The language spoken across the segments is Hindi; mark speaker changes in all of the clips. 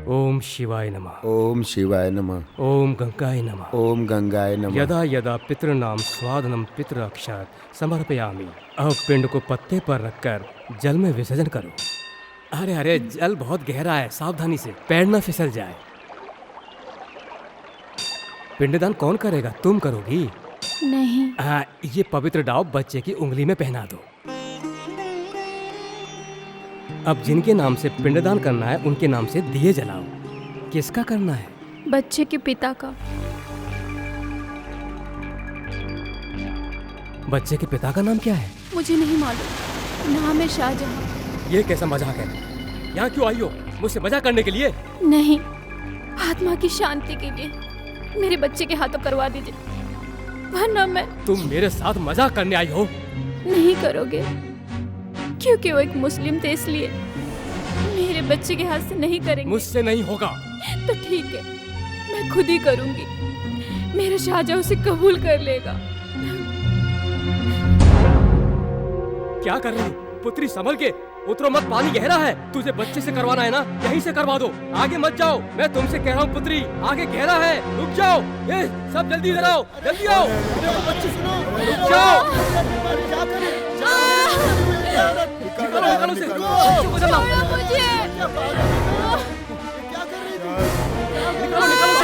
Speaker 1: ओम शिवाय नमः।
Speaker 2: ओम शिवाय नमः।
Speaker 1: ओम गंगाय नमः।
Speaker 2: ओम गंगाय नमः।
Speaker 1: यदा यदा पितृनाम स्वादनम पितृ अक्षात समर्पयामि। अब पिंड को पत्ते पर रखकर जल में विसर्जन करो। अरे अरे, जल बहुत गहरा है, सावधानी से, पैर न फिसल जाए। पिंडदान कौन करेगा? तुम करोगी?
Speaker 3: नहीं।
Speaker 1: ये पवित्र डाव बच्चे की उंगली में पहना दो। अब जिनके नाम से पिंडदान करना है उनके नाम से दिए जलाओ। किसका करना है?
Speaker 3: बच्चे के पिता का।
Speaker 1: बच्चे के पिता का नाम क्या है?
Speaker 3: मुझे नहीं मालूम, नाम है शाहजहां।
Speaker 1: ये कैसा मजाक है? यहाँ क्यों आई हो? मुझसे मजाक करने के लिए?
Speaker 3: नहीं, आत्मा की शांति के लिए मेरे बच्चे के हाथों करवा दीजिए, वरना मैं।
Speaker 1: तुम मेरे साथ मजाक करने आई हो?
Speaker 3: नहीं करोगे? क्योंकि वो एक मुस्लिम थे, इसलिए मेरे बच्चे के हाथ से नहीं करेंगे।
Speaker 1: मुझसे नहीं होगा।
Speaker 3: तो ठीक है, मैं खुद ही करूंगी। मेरा शाहजहां उसे कबूल कर लेगा।
Speaker 1: क्या कर रही हो? पुत्री संभल के, उतरो मत, पानी गहरा है। तुझे बच्चे से करवाना है ना, यहीं से करवा दो, आगे मत जाओ। मैं तुमसे कह रहा हूँ पुत्री, आगे गहरा है, रुक जाओ। ये सब जल्दी इधर आओ, जल्दी आओ। बच्चे सुनो, रुक जाओ। निकालो निकालो से, बच्चे को जलाओ। निकालो निकालो से।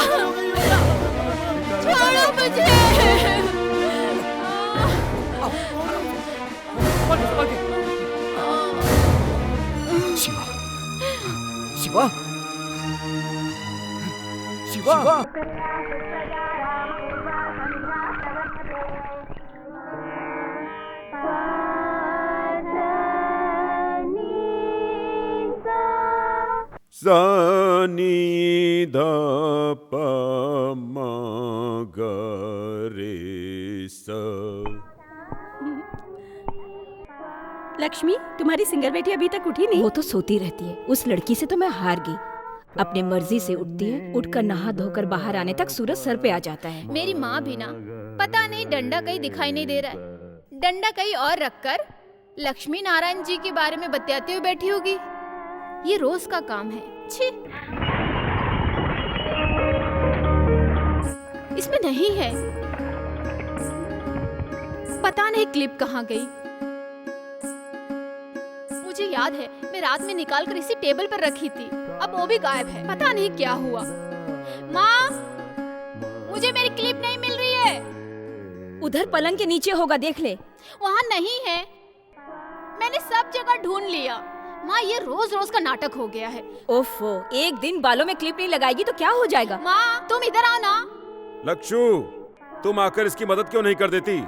Speaker 3: छोड़ो मुझे।
Speaker 1: शिवा, शिवा, शिवा।
Speaker 2: सा नी ध प म ग रे सा।
Speaker 4: लक्ष्मी, तुम्हारी सिंगर बेटी अभी तक उठी नहीं?
Speaker 5: वो तो सोती रहती है। उस लड़की से तो मैं हार गई। अपने मर्जी से उठती है, उठकर नहा धोकर बाहर आने तक सूरज सर पे आ जाता है।
Speaker 3: मेरी माँ भी ना, पता नहीं डंडा कहीं दिखाई नहीं दे रहा है, डंडा कहीं और रखकर लक्ष्मी नारायण जी के बारे में बतियाते हुए बैठी होगी। ये रोज का काम है। छी, इसमें नहीं है। पता नहीं क्लिप कहाँ गई। मुझे याद है, मैं रात में निकाल कर इसी टेबल पर रखी थी, अब वो भी गायब है। पता नहीं क्या हुआ। माँ, मुझे मेरी क्लिप नहीं मिल रही है।
Speaker 5: उधर पलंग के नीचे होगा, देख ले।
Speaker 3: वहाँ नहीं है, मैंने सब जगह ढूंढ लिया। माँ, ये रोज रोज का नाटक हो गया है।
Speaker 5: ओफो, एक दिन बालों में क्लिप नहीं लगाएगी तो क्या हो जाएगा?
Speaker 3: माँ, तुम इधर आओ ना।
Speaker 2: लक्षु, तुम आकर इसकी मदद क्यों नहीं कर देती?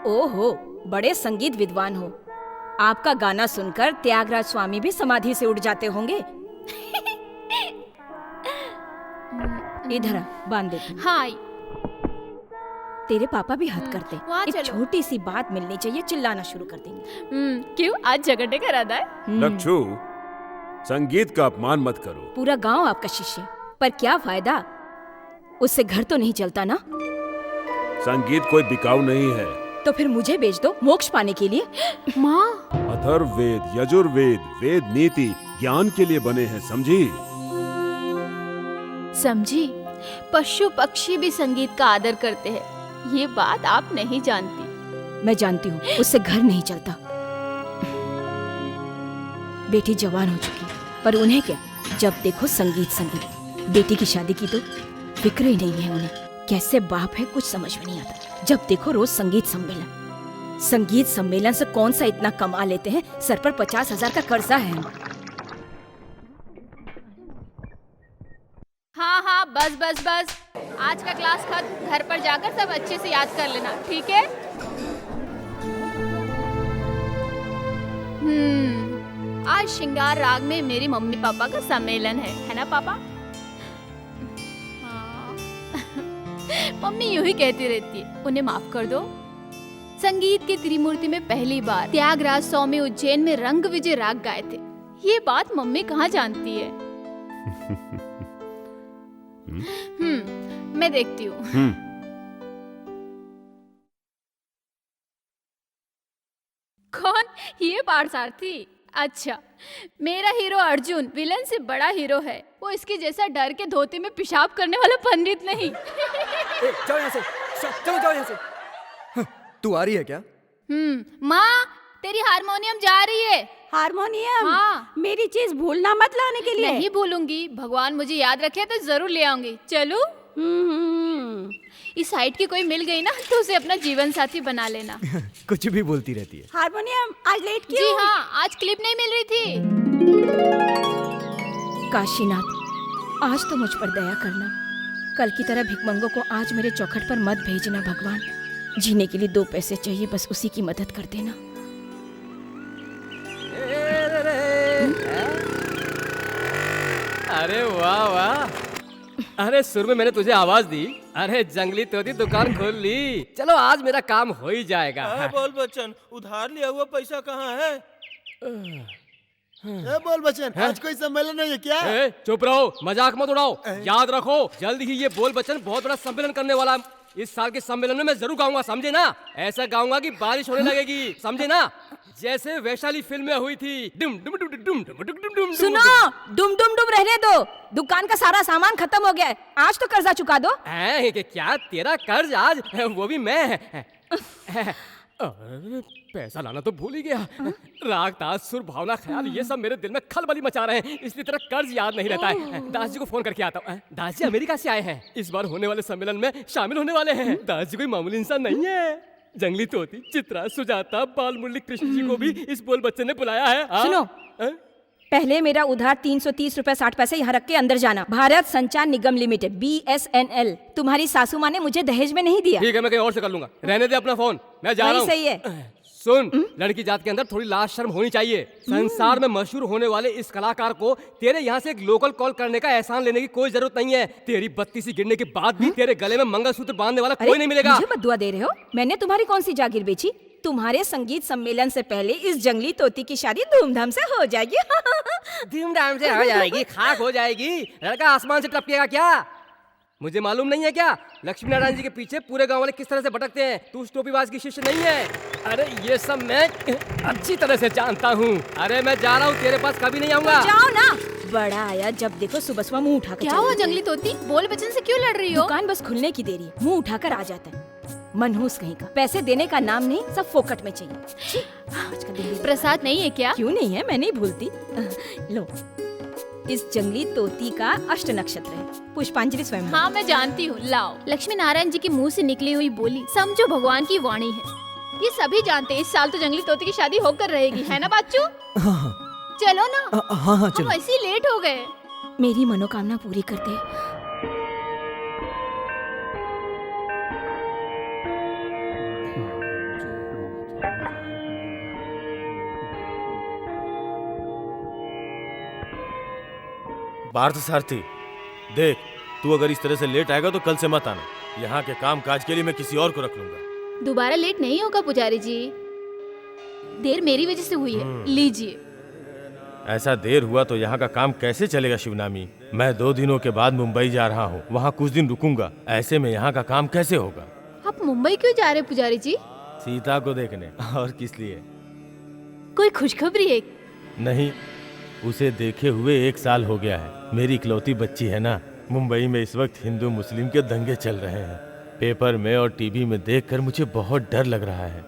Speaker 5: ओहो, बड़े संगीत विद्वान हो। आपका गाना सुनकर त्यागराज स्वामी भी समाधि से उठ जाते होंगे। इधर आ, बांध देती हूँ।
Speaker 3: हाँ,
Speaker 5: तेरे पापा भी हद करते।
Speaker 3: वहाँ
Speaker 5: एक
Speaker 3: चलो।
Speaker 5: छोटी सी बात मिलनी चाहिए, चिल्लाना शुरू कर देंगे।
Speaker 3: क्यों, आज झगड़ने का इरादा है?
Speaker 2: लक्षु, संगीत का अपमान मत करो।
Speaker 5: पूरा गांव आपका शिष्य, पर क्या फायदा? उससे घर तो नहीं चलता ना।
Speaker 2: संगीत कोई बिकाऊ नहीं है।
Speaker 5: तो फिर मुझे बेच दो मोक्ष पाने के लिए।
Speaker 3: माँ,
Speaker 2: अथर्ववेद, यजुर्वेद, वेद नीति ज्ञान के लिए बने हैं, समझी?
Speaker 3: समझी? पशु पक्षी भी संगीत का आदर करते हैं, ये बात आप नहीं जानती।
Speaker 5: मैं जानती हूँ, उससे घर नहीं चलता। बेटी जवान हो चुकी, पर उन्हें क्या, जब देखो संगीत संगीत। बेटी की शादी की तो फिक्र ही नहीं है उन्हें। कैसे बाप है, कुछ समझ में नहीं आता। जब देखो रोज संगीत सम्मेलन। संगीत सम्मेलन से कौन सा इतना कमा लेते हैं? सर पर 50,000 का कर्जा है।
Speaker 3: हाँ हाँ, बस बस बस, आज का क्लास खत्म। घर पर जाकर सब अच्छे से याद कर लेना, ठीक है? आज श्रृंगार राग में मेरी मम्मी पापा का सम्मेलन है ना पापा? हाँ। मम्मी यूं ही कहती रहती है, उन्हें माफ कर दो। संगीत के त्रिमूर्ति में पहली बार त्यागराज स्वामी उज्जैन में रंग विजय राग गाए थे। ये बात मम्मी कहाँ जानती है? मैं देखती हूँ। कौन? ये पाठसारथी? अच्छा, मेरा हीरो अर्जुन विलन से बड़ा हीरो है। वो इसके जैसा डर के धोती में पेशाब करने वाला पंडित नहीं।
Speaker 1: जाओ यहाँ से, चलो जाओ यहाँ से।
Speaker 6: तू आ रही है क्या?
Speaker 3: माँ, तेरी हारमोनियम जा रही है।
Speaker 4: हारमोनियम?
Speaker 3: हाँ।
Speaker 4: मेरी चीज भूलना मत लाने के लिए।
Speaker 3: नहीं भूलूंगी, भगवान मुझे याद रखे तो जरूर ले आऊंगी। चलूं? इस साइड की कोई मिल गई ना तो उसे अपना जीवन साथी बना लेना।
Speaker 6: कुछ भी बोलती रहती है।
Speaker 4: हारमोनियम आज लेट क्यों?
Speaker 3: जी हाँ, आज क्लिप नहीं मिल रही थी।
Speaker 5: काशीनाथ, आज तो मुझ पर दया करना। कल की तरह भिखमंगों को आज मेरे चौखट पर मत भेजना भगवान। जीने के लिए 2 पैसे चाहिए, बस उसी की मदद कर देना।
Speaker 1: अरे वाह वाह, अरे सुर में मैंने तुझे आवाज दी। अरे जंगली तोती दुकान खोल ली। चलो आज मेरा काम हो ही जाएगा।
Speaker 7: बोल बच्चन, उधार लिया हुआ पैसा कहाँ है? बोल बच्चन, आज कोई सम्मेलन है क्या?
Speaker 1: चुप रहो, मजाक मत उड़ाओ। याद रखो, जल्द ही ये बोल बच्चन बहुत बड़ा सम्मेलन करने वाला है। इस साल के सम्मेलन में मैं जरूर गाऊंगा, समझे ना? ऐसा गाऊंगा कि बारिश होने लगेगी, समझे ना? जैसे वैशाली फिल्म में हुई थी। डुम डुम डुम डुम डुम डुम डुम डुम।
Speaker 5: सुनो, डुम डुम डुम रहने दो। दुकान का सारा सामान खत्म हो गया है। आज तो कर्जा चुका दो।
Speaker 1: क्या तेरा कर्ज आज? वो भी मैं? अरे पैसा लाना तो भूल ही गया। राग ताज सुर भावना ख्याल ये सब मेरे दिल में खलबली मचा रहे हैं, इसलिए तेरा कर्ज याद नहीं रहता है। दास जी को फोन करके आता हूँ। दास जी अमेरिका से आए हैं, इस बार होने वाले सम्मेलन में शामिल होने वाले हैं। दास जी कोई मामूली इंसान नहीं है। जंगली तोती, चित्रा, सुजाता, बाल मुरली कृष्ण जी को भी इस बोल बच्चे ने बुलाया है।
Speaker 5: सुनो, पहले मेरा उधार 330 रुपए 60 पैसे यहाँ रख के अंदर जाना। भारत संचार निगम लिमिटेड BSNL। तुम्हारी सासू माँ ने मुझे दहेज में नहीं दिया।
Speaker 1: ठीक है, मैं कहीं और से कर लूंगा। रहने दे अपना फोन, मैं जा रहा हूँ।
Speaker 5: सही है।
Speaker 1: सुन, लड़की जात के अंदर थोड़ी लाज शर्म होनी चाहिए। संसार में मशहूर होने वाले इस कलाकार को तेरे यहाँ से एक लोकल कॉल करने का एहसान लेने की कोई जरूरत नहीं है। तेरी बत्ती सी गिरने के बाद भी तेरे गले में मंगलसूत्र बांधने वाला कोई नहीं मिलेगा।
Speaker 5: मुझे बद्दुआ दे रहे हो? मैंने तुम्हारी कौन सी जागीर बेची? तुम्हारे संगीत सम्मेलन से पहले इस जंगली तोती की शादी धूमधाम से हो जाएगी।
Speaker 1: धूमधाम से हो जाएगी, खाक हो जाएगी। लड़का आसमान से टपकेगा क्या? मुझे मालूम नहीं है क्या लक्ष्मी नारायण जी के पीछे पूरे गांव वाले किस तरह से भटकते हैं? तू उस टोपीबाज की शिष्य नहीं है। अरे ये सब मैं अच्छी तरह से जानता हूँ। अरे मैं जा रहा हूँ, तेरे पास कभी नहीं आऊंगा।
Speaker 5: जाओ ना। बड़ा आया, जब देखो सुबह सुबह मुंह उठाकर।
Speaker 3: क्या हुआ जंगली तोती? बोल बच्चन से क्यों लड़ रही हो?
Speaker 5: दुकान बस खुलने की देरी है, मुंह उठाकर आ जाता है। मनहूस कहीं का, पैसे देने का नाम नहीं, सब फोकट में चाहिए। आज का दिन
Speaker 3: प्रसाद नहीं है क्या?
Speaker 5: क्यों नहीं है, मैं नहीं भूलती। लो, इस जंगली तोती का अष्ट नक्षत्र है, पुष्पांजलि स्वयं।
Speaker 3: हाँ मैं जानती हूँ, लाओ। लक्ष्मी नारायण जी के मुंह से निकली हुई बोली समझो भगवान की वाणी है। ये सभी जानते हैं इस साल तो जंगली तोती की शादी होकर रहेगी, है ना बाचू?
Speaker 6: हाँ,
Speaker 3: चलो ना।
Speaker 6: हाँ, चलो।
Speaker 3: हम ऐसे ही लेट हो गए।
Speaker 5: मेरी मनोकामना पूरी कर दे।
Speaker 7: पार्थ सारथी, देख तू अगर इस तरह से लेट आएगा तो कल से मत आना। यहाँ के काम काज के लिए मैं किसी और को रख लूंगा।
Speaker 3: दोबारा लेट नहीं होगा पुजारी जी, देर मेरी वजह से हुई है, लीजिए।
Speaker 7: ऐसा देर हुआ तो यहाँ का काम कैसे चलेगा शिवनामी? मैं 2 दिनों के बाद मुंबई जा रहा हूँ, वहाँ कुछ दिन रुकूंगा। ऐसे में यहाँ का काम कैसे होगा?
Speaker 3: आप मुंबई क्यों जा रहे हैं पुजारी जी?
Speaker 7: सीता को देखने, और किस लिए?
Speaker 3: कोई खुशखबरी है?
Speaker 7: नहीं, उसे देखे हुए 1 साल हो गया है। मेरी इकलौती बच्ची है ना। मुंबई में इस वक्त हिंदू मुस्लिम के दंगे चल रहे हैं। पेपर में और टीवी में देखकर मुझे बहुत डर लग रहा है।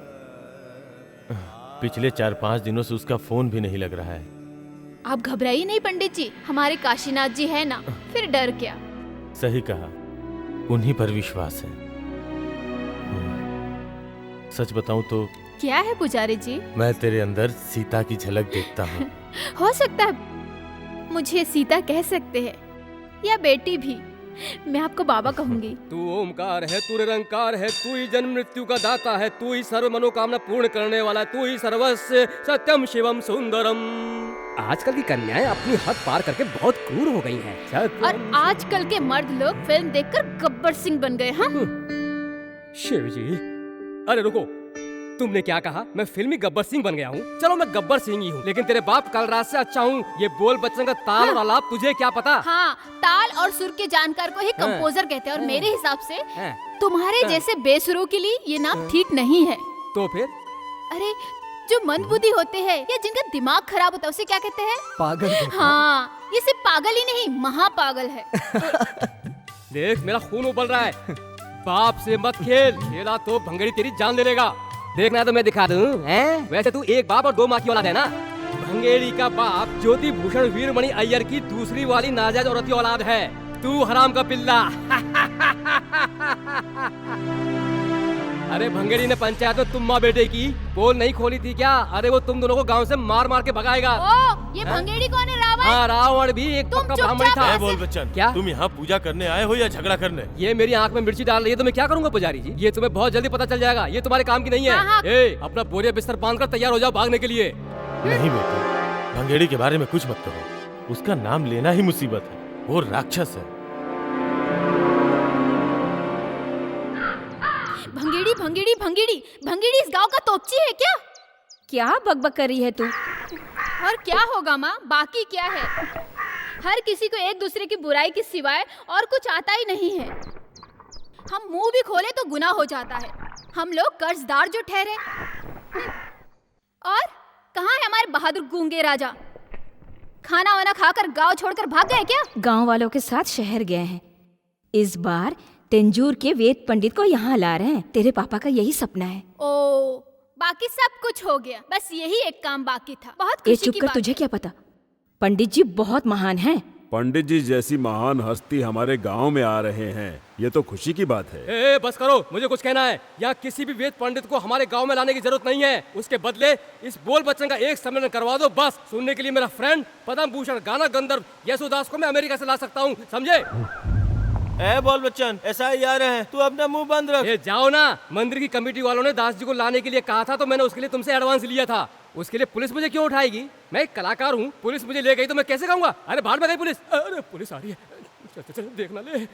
Speaker 7: पिछले 4-5 दिनों से उसका फोन भी नहीं लग रहा है।
Speaker 3: आप घबराइए नहीं पंडित जी, हमारे काशीनाथ जी है ना, फिर डर क्या।
Speaker 7: सही कहा, उन्हीं पर विश्वास है। सच बताऊं तो
Speaker 3: क्या है पुजारी जी?
Speaker 7: मैं तेरे अंदर सीता की झलक देखता हूँ।
Speaker 3: हो सकता है मुझे सीता कह सकते हैं, या बेटी भी, मैं आपको बाबा कहूंगी।
Speaker 1: तू ओमकार है, तू निरंकार है, तू ही जन्म मृत्यु का दाता है, तू ही सर्व मनोकामना पूर्ण करने वाला, तू ही सर्वस्व सत्यम शिवम सुंदरम। आजकल की कन्याएं अपनी हद पार करके बहुत क्रूर हो गई हैं।
Speaker 3: और आजकल के मर्द लोग फिल्म देखकर गब्बर सिंह बन गए। हाँ
Speaker 1: शिव जी, अरे रुको, तुमने क्या कहा? मैं फिल्मी गब्बर सिंह बन गया हूँ? चलो मैं गब्बर सिंह ही हूँ, लेकिन तेरे बाप कल रात से अच्छा हूँ। ये बोल बच्चन का ताल और आलाप तुझे क्या पता?
Speaker 3: हाँ, ताल और सुर के जानकार को ही कंपोजर कहते हैं, और मेरे हिसाब से तुम्हारे जैसे बेसुरों के लिए ये नाम ठीक नहीं है।
Speaker 1: तो फिर?
Speaker 3: अरे जो मंदबुद्धि होते हैं या जिनका दिमाग खराब होता है उसे क्या कहते हैं?
Speaker 6: पागल कहते हैं।
Speaker 3: हाँ, ये सिर्फ पागल ही नहीं महापागल है।
Speaker 1: देख मेरा खून उबल रहा है। बाप से मत खेल, खेला तो भंगड़ी तेरी जान ले लेगा। देखना है तो मैं दिखा दूं, हैं? वैसे तू एक बाप और दो माँ की औलाद है ना। भंगेड़ी का बाप ज्योति भूषण वीरमणि अय्यर की दूसरी वाली नाजायज औरत की औलाद है। तू हराम का पिल्ला। अरे भंगेड़ी ने पंचायत में तुम माँ बेटे की पोल नहीं खोली थी क्या? अरे वो तुम दोनों को गांव से मार मार के भगाएगा।
Speaker 3: ओ, ये भंगेड़ी कौन है? रावण?
Speaker 1: हाँ, रावण भी एक
Speaker 3: तुम
Speaker 1: पक्का
Speaker 3: चुपचाप
Speaker 1: ब्राह्मण था।
Speaker 7: ए बोल बच्चन,
Speaker 1: क्या?
Speaker 7: तुम यहाँ पूजा करने आए हो या झगड़ा करने?
Speaker 1: ये मेरी आंख में मिर्ची डाल रही है तो मैं क्या करूंगा पुजारी जी? ये तुम्हें बहुत जल्दी पता चल जाएगा। ये तुम्हारे काम की नहीं है।
Speaker 3: हाँ।
Speaker 1: ए, अपना बोरिया बिस्तर बांध कर तैयार हो जाओ भागने के लिए।
Speaker 7: नहीं बेटे, भंगेड़ी के बारे में कुछ मत कहो। उसका नाम लेना ही मुसीबत है। वो राक्षस है।
Speaker 3: भंगेड़ी भंगेड़ी भंगेड़ी भंगेड़ी इस गांव का तोपची है क्या?
Speaker 5: क्या बकबक कर रही है तू?
Speaker 3: और क्या होगा माँ, बाकी क्या है? हर किसी को एक दूसरे की बुराई के सिवाय और कुछ आता ही नहीं है। हम मुंह भी खोले तो गुनाह हो जाता है। हम लोग कर्जदार जो ठहरे। और कहाँ है हमारे बहादुर गूंगे राजा? खाना वाना खाकर गांव छोड़कर भाग गए क्या?
Speaker 5: गांव वालों के साथ शहर गए हैं। इस बार तेंजूर के वेद पंडित को यहाँ ला रहे हैं। तेरे पापा का यही सपना है।
Speaker 3: ओ, बाकी सब कुछ हो गया, बस यही एक काम बाकी था। बहुत
Speaker 5: ए
Speaker 3: खुशी
Speaker 5: चुप
Speaker 3: की
Speaker 5: कर,
Speaker 3: बात
Speaker 5: तुझे
Speaker 3: है।
Speaker 5: क्या पता? पंडित जी बहुत महान हैं।
Speaker 2: पंडित जी जैसी महान हस्ती हमारे गांव में आ रहे हैं, ये तो खुशी की बात है।
Speaker 1: ए, बस करो, मुझे कुछ कहना है। यहाँ किसी भी वेद पंडित को हमारे गांव में लाने की जरूरत नहीं है। उसके बदले इस बोल बच्चन का एक सम्मेलन करवा दो बस। सुनने के लिए मेरा फ्रेंड पद्म भूषण गाना गंधर्व यशोदास को मैं अमेरिका से ला सकता हूँ, समझे?
Speaker 7: ए बोल बच्चन, ऐसा ही आ रहे हैं, तू अपना मुंह बंद रख।
Speaker 1: ए, जाओ ना। मंदिर की कमेटी वालों ने दास जी को लाने के लिए कहा था तो मैंने उसके लिए तुमसे एडवांस लिया था। उसके लिए पुलिस मुझे क्यों उठाएगी? मैं एक कलाकार हूँ, पुलिस मुझे ले गई तो मैं कैसे कहूँगा अरे बाहर में गई पुलिस? अरे पुलिस आ रही है, चल चल देखना ले।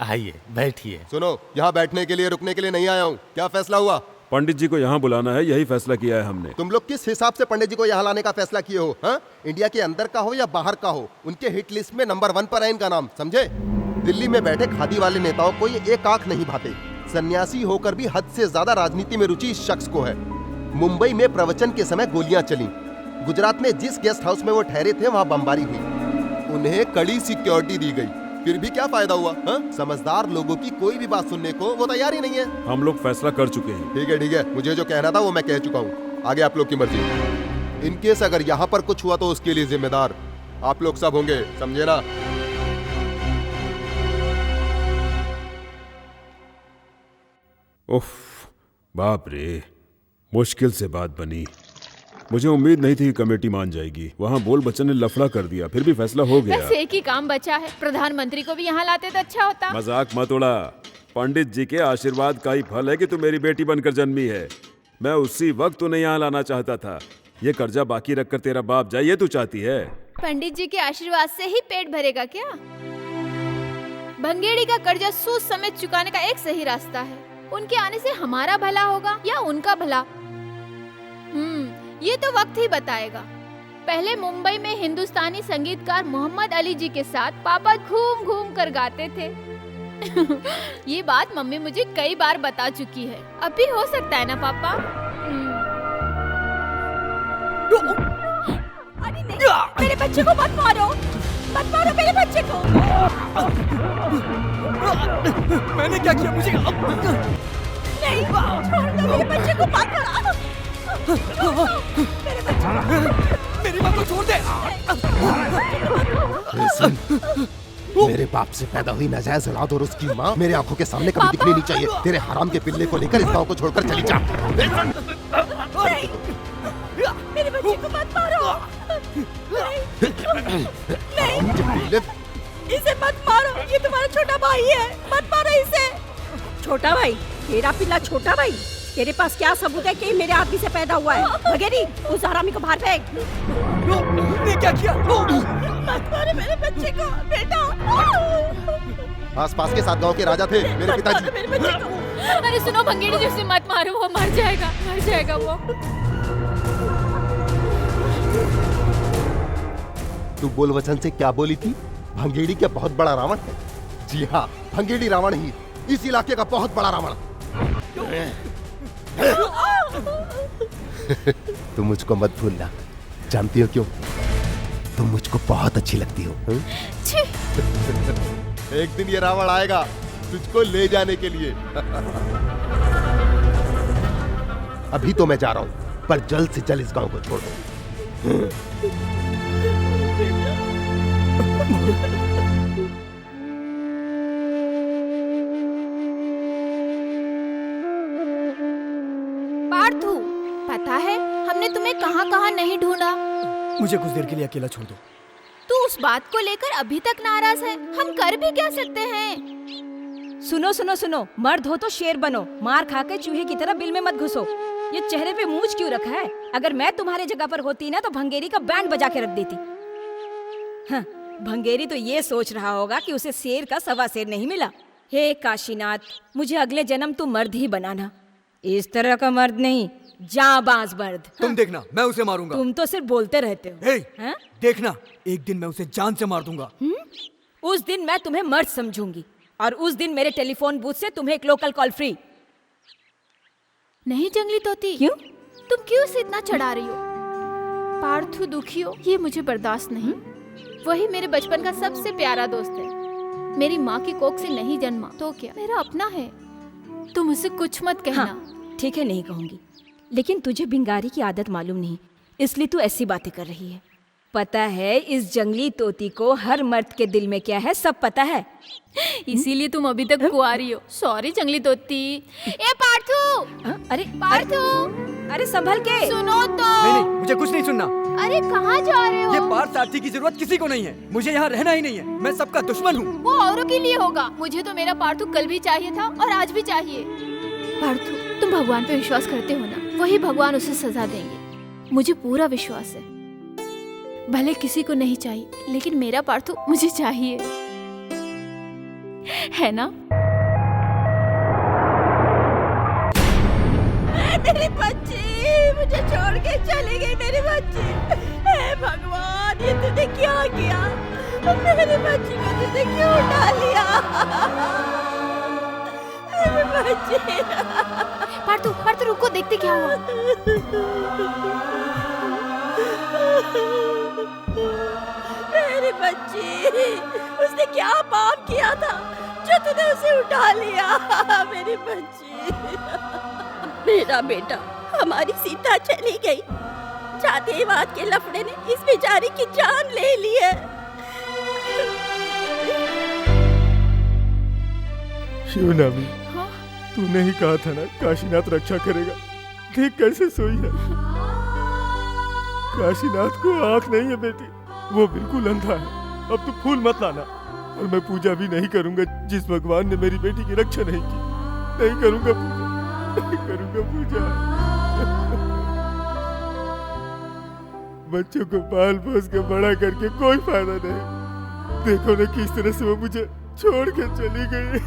Speaker 7: आइए बैठिए।
Speaker 8: सुनो, यहाँ बैठने के लिए रुकने के लिए नहीं आया हूँ। क्या फैसला हुआ?
Speaker 2: पंडित जी को यहाँ बुलाना है, यही फैसला किया है हमने।
Speaker 8: तुम लोग किस हिसाब से पंडित जी को यहाँ लाने का फैसला किए हो? हाँ? इंडिया के अंदर का हो या बाहर का हो, उनके हिट लिस्ट में नंबर 1 पर है इनका नाम, समझे? दिल्ली में बैठे खादी वाले नेताओं को ये एक आंख नहीं भाते। सन्यासी होकर भी हद से ज्यादा राजनीति में रुचि इस शख्स को है। मुंबई में प्रवचन के समय गोलियां चली। गुजरात में जिस गेस्ट हाउस में वो ठहरे थे वहाँ बमबारी हुई। उन्हें कड़ी सिक्योरिटी दी गई, फिर भी क्या फायदा हुआ? हाँ? समझदार लोगों की कोई भी बात सुनने को वो तैयार ही नहीं है।
Speaker 2: हम लोग फैसला कर चुके हैं।
Speaker 8: ठीक है, मुझे जो कहना था वो मैं कह चुका हूँ। आगे आप लोग की मर्जी। इनकेस अगर यहाँ पर कुछ हुआ तो उसके लिए जिम्मेदार आप लोग सब होंगे, समझे ना?
Speaker 2: उफ, बाप रे, मुश्किल से बात बनी। मुझे उम्मीद नहीं थी कि कमेटी मान जाएगी। वहाँ बोल बच्चन ने लफड़ा कर दिया, फिर भी फैसला हो गया।
Speaker 3: बस एक ही काम बचा है, प्रधानमंत्री को भी यहाँ लाते तो अच्छा होता।
Speaker 2: मजाक मत उड़ा। पंडित जी के आशीर्वाद का ही फल है कि तू मेरी बेटी बनकर जन्मी है। मैं उसी वक्त उन्हें यहाँ लाना चाहता था। ये कर्जा बाकी रखकर तेरा बाप जाए, ये तू चाहती है?
Speaker 3: पंडित जी के आशीर्वाद से ही पेट भरेगा क्या? भंगेड़ी का कर्जा सूद समेत चुकाने का एक सही रास्ता है। उनके आने से हमारा भला होगा या उनका भला, ये तो वक्त ही बताएगा। पहले मुंबई में हिंदुस्तानी संगीतकार मोहम्मद अली जी के साथ पापा घूम घूम कर गाते थे। ये बात मम्मी मुझे कई बार बता चुकी है। अब भी हो सकता है ना पापा?
Speaker 4: अरे नहीं, मेरे बच्चे को मत मारो, मत मारो मेरे बच्चे को।
Speaker 6: मैंने क्या किया? मुझे
Speaker 4: नहीं, छोड़ दो मेरे बच्चे को, मत मारो। मेरे बच्चे को।
Speaker 6: मेरी बात को छोड़ दे।
Speaker 8: मेरे बाप से पैदा हुई नाजायज औलाद और उसकी माँ मेरे आंखों के सामने कभी दिखनी नहीं चाहिए। तेरे हराम के पिल्ले को लेकर इस गांव को छोड़कर चली जा।
Speaker 4: नहीं, मेरे बच्चे को मत मारो। नहीं, इसे मत मारो, ये तुम्हारा छोटा भाई है, मत मारो इसे। छोटा भाई? तेरा पिल्ला छोटा भाई? तेरे पास क्या सबूत है कि मेरे आदमी से पैदा हुआ है? भगेरी, उस हरामी को बाहर फेंक।
Speaker 6: ने क्या किया?
Speaker 4: मत मारो मेरे बच्चे को, बेटा।
Speaker 8: आस-पास के 7 गांव के राजा थे मेरे पिताजी।
Speaker 4: मेरे बच्चे को।
Speaker 3: अरे सुनो भंगेड़ी जी, उसे मत मारो, वो मर जाएगा वो।
Speaker 8: तू बोल वचन से क्या बोली थी? भंगेड़ी क्या बहुत बड़ा रावण है? जी हाँ, भंगेड़ी रावण ही, इस इलाके का बहुत बड़ा रावण। तुम मुझको मत भूलना। जानती हो क्यों? तुम मुझको बहुत अच्छी लगती हो। एक दिन ये रावण आएगा तुझको ले जाने के लिए। अभी तो मैं जा रहा हूं, पर जल्द से जल्द इस गांव को छोड़ दो।
Speaker 3: पार्थू, पता है हमने तुम्हें कहाँ कहाँ नहीं ढूंढा।
Speaker 6: मुझे कुछ देर के लिए अकेला छोड़ दो।
Speaker 3: तू उस बात को लेकर अभी तक नाराज है। हम कर भी क्या सकते हैं?
Speaker 5: सुनो सुनो सुनो, मर्द हो तो शेर बनो, मार खा के चूहे की तरह बिल में मत घुसो। ये चेहरे पे मूंछ क्यों रखा है? अगर मैं तुम्हारे जगह पर होती ना तो भंगेरी का बैंड बजा के रख देती। हाँ, भंगेरी तो ये सोच रहा होगा कि उसे शेर का सवा शेर नहीं मिला। हे काशीनाथ, मुझे अगले जन्म तू मर्द ही बनाना, इस तरह का मर्द नहीं, जाबाज मर्द।
Speaker 6: तुम देखना, मैं उसे मारूंगा।
Speaker 5: तुम तो सिर्फ बोलते रहते हो।
Speaker 6: हे,
Speaker 5: हाँ?
Speaker 6: देखना, एक दिन मैं उसे जान से मार दूंगा।
Speaker 5: उस दिन मैं तुम्हें मर्द समझूंगी और उस दिन मेरे टेलीफोन बूथ से तुम्हें एक लोकल कॉल फ्री।
Speaker 3: नहीं जंगली तोती,
Speaker 5: क्यों?
Speaker 3: तुम क्यों इसे इतना चढ़ा रही हो? पार्थू दुखी हो ये मुझे बर्दाश्त नहीं। वही मेरे बचपन का सबसे प्यारा दोस्त है। मेरी माँ की कोख से नहीं जन्मा तो क्या, मेरा अपना है। तुम उसे कुछ मत कहना।
Speaker 5: हाँ, ठीक है, नहीं कहूंगी, लेकिन तुझे बिंगारी की आदत मालूम नहीं, इसलिए तू ऐसी बातें कर रही है। पता है इस जंगली तोती को हर मर्द के दिल में क्या है सब पता है।
Speaker 3: इसीलिए तुम अभी तक कुंवारी हो। सॉरी जंगली तोती। ए पार्थू!
Speaker 5: अरे
Speaker 3: पार्थू!
Speaker 5: अरे संभल के
Speaker 3: सुनो तो।
Speaker 6: नहीं, मुझे कुछ नहीं सुनना।
Speaker 3: अरे कहाँ जा रहे हो?
Speaker 6: ये पार्थ सारथी की जरूरत किसी को नहीं है। मुझे यहाँ रहना ही नहीं है। मैं सबका दुश्मन हूँ।
Speaker 3: वो औरों के लिए होगा। मुझे तो मेरा पार्थू कल भी चाहिए था और आज भी चाहिए। पार्थू, तुम भगवान पे विश्वास करते हो ना? वही भगवान उसे सजा देंगे, मुझे पूरा विश्वास है। भले किसी को नहीं चाहिए, लेकिन मेरा पार्थू मुझे चाहिए, है ना?
Speaker 4: मेरी बच्ची मुझे छोड़ के चली गई। मेरी बच्ची, हे भगवान, ये तूने क्या किया? मेरी बच्ची को तूने क्यों उठा लिया? मेरी बच्ची।
Speaker 3: पार्थू, पार्थू रुको, देखते क्या हुआ।
Speaker 4: मेरी बच्ची, उसने क्या पाप किया था जो तूने उसे उठा लिया? मेरी बच्ची। मेरा बेटा, हमारी सीता चली गई। जातिवाद के लफड़े ने इस बेचारी की जान ले ली है।
Speaker 7: शिवनामी, तूने ही कहा था ना काशीनाथ रक्षा करेगा। देख कैसे सोई है। काशीनाथ को आंख नहीं है बेटी, वो बिल्कुल अंधा है। अब तू फूल मत लाना, और मैं पूजा भी नहीं करूंगा जिस भगवान ने मेरी बेटी की रक्षा नहीं की। नहीं करूंगा पूजा, नहीं करूंगा पूजा। बच्चों को पाल पोस के बड़ा करके कोई फायदा नहीं। देखो ना किस तरह से वो मुझे छोड़ के चली गई।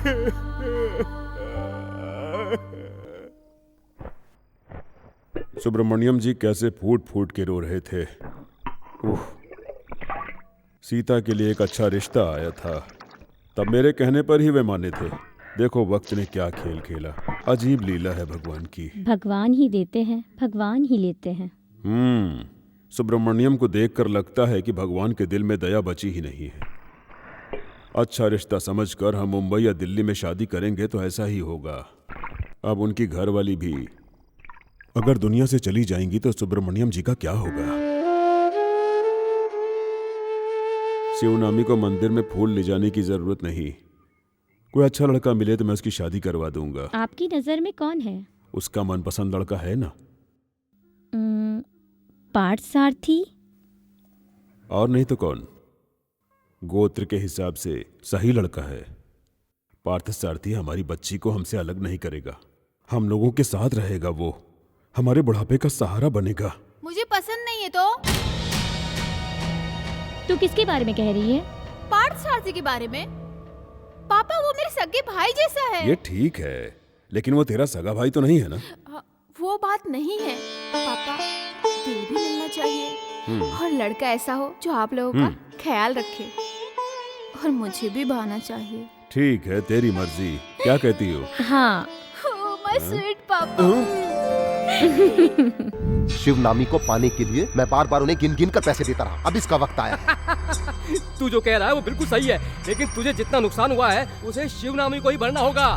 Speaker 2: सुब्रमण्यम जी कैसे फूट फूट के रो रहे थे। सीता के लिए एक अच्छा रिश्ता आया था, तब मेरे कहने पर ही वे माने थे। देखो वक्त ने क्या खेल खेला। अजीब लीला है भगवान की।
Speaker 9: भगवान ही देते हैं, भगवान ही लेते हैं।
Speaker 2: सुब्रमण्यम को देखकर लगता है कि भगवान के दिल में दया बची ही नहीं है। अच्छा रिश्ता समझकर हम मुंबई या दिल्ली में शादी करेंगे तो ऐसा ही होगा। अब उनकी घरवाली भी अगर दुनिया से चली जाएंगी तो सुब्रमण्यम जी का क्या होगा? शिवनामी को मंदिर में फूल ले जाने की जरूरत नहीं। कोई अच्छा लड़का मिले तो मैं उसकी शादी करवा दूंगा।
Speaker 9: आपकी नजर में कौन है?
Speaker 2: उसका मनपसंद लड़का है ना।
Speaker 9: पार्थ सारथी।
Speaker 2: और नहीं तो कौन? गोत्र के हिसाब से सही लड़का है। पार्थ सारथी हमारी बच्ची को हमसे अलग नहीं करेगा, हम लोगों के साथ रहेगा। वो हमारे बुढ़ापे का सहारा बनेगा।
Speaker 3: मुझे पसंद नहीं है। तो
Speaker 9: तू किसके बारे में कह रही है?
Speaker 3: पार्थ सारथी के बारे में। पापा, वो मेरे सगे भाई जैसा है।
Speaker 2: ये ठीक है, लेकिन वो तेरा सगा भाई तो नहीं है ना।
Speaker 3: वो बात नहीं है पापा, दिल भी मिलना चाहिए और लड़का ऐसा हो जो आप लोगों का ख्याल रखे, और मुझे भी भाना चाहिए।
Speaker 2: ठीक है, तेरी मर्जी। क्या कहती हो?
Speaker 9: हाँ।
Speaker 3: माय स्वीट पापा।
Speaker 8: शिव नामी को पाने के लिए मैं बार बार उन्हें गिन गिन कर पैसे देता रहा। अब इसका वक्त आया है।
Speaker 1: तू जो कह रहा है वो बिल्कुल सही है, लेकिन तुझे जितना नुकसान हुआ है उसे शिवनामी को ही भरना होगा।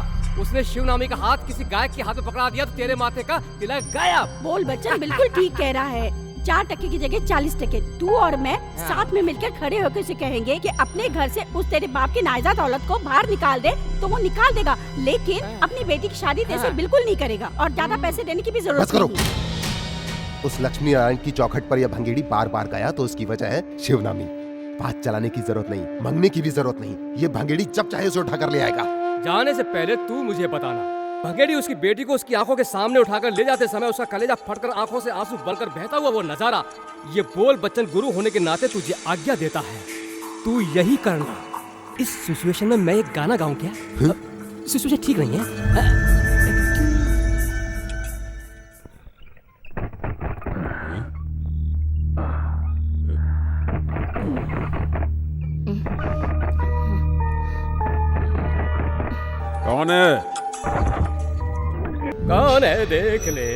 Speaker 1: उसने शिवनामी का हाथ किसी गायक के हाथ में पकड़ा दिया तो तेरे माथे का तिलक गायब।
Speaker 4: बोल बच्चन बिल्कुल ठीक कह रहा है। 4 टके की जगह 40 टके तू और मैं साथ में मिलकर खड़े होकर उसे कहेंगे कि अपने घर से उस तेरे बाप की नाजायज औलाद को बाहर निकाल दे, तो वो निकाल देगा, लेकिन अपनी बेटी की शादी तेरे से बिल्कुल नहीं करेगा और ज्यादा पैसे देने की भी जरूरत नहीं।
Speaker 8: उस लक्ष्मी नारायण की चौखट पर यह भंगेड़ी बार बार गया तो उसकी वजह है शिवनामी। बात चलाने की जरूरत नहीं, मांगने की भी जरूरत नहीं। ये भंगेड़ी जब चाहे उसे उठाकर ले आएगा।
Speaker 1: जाने से पहले तू मुझे बताना, भंगेड़ी उसकी बेटी को उसकी आंखों के सामने उठाकर ले जाते समय उसका कलेजा फटकर आंखों से आंसू बनकर बहता हुआ वो नजारा, ये बोल बच्चन गुरु होने के नाते तुझे आज्ञा देता है, तू यही करना। इस सिचुएशन में मैं एक गाना गाऊं क्या? सिचुएशन ठीक नहीं है।
Speaker 2: कौन है?
Speaker 1: कौन है देख ले।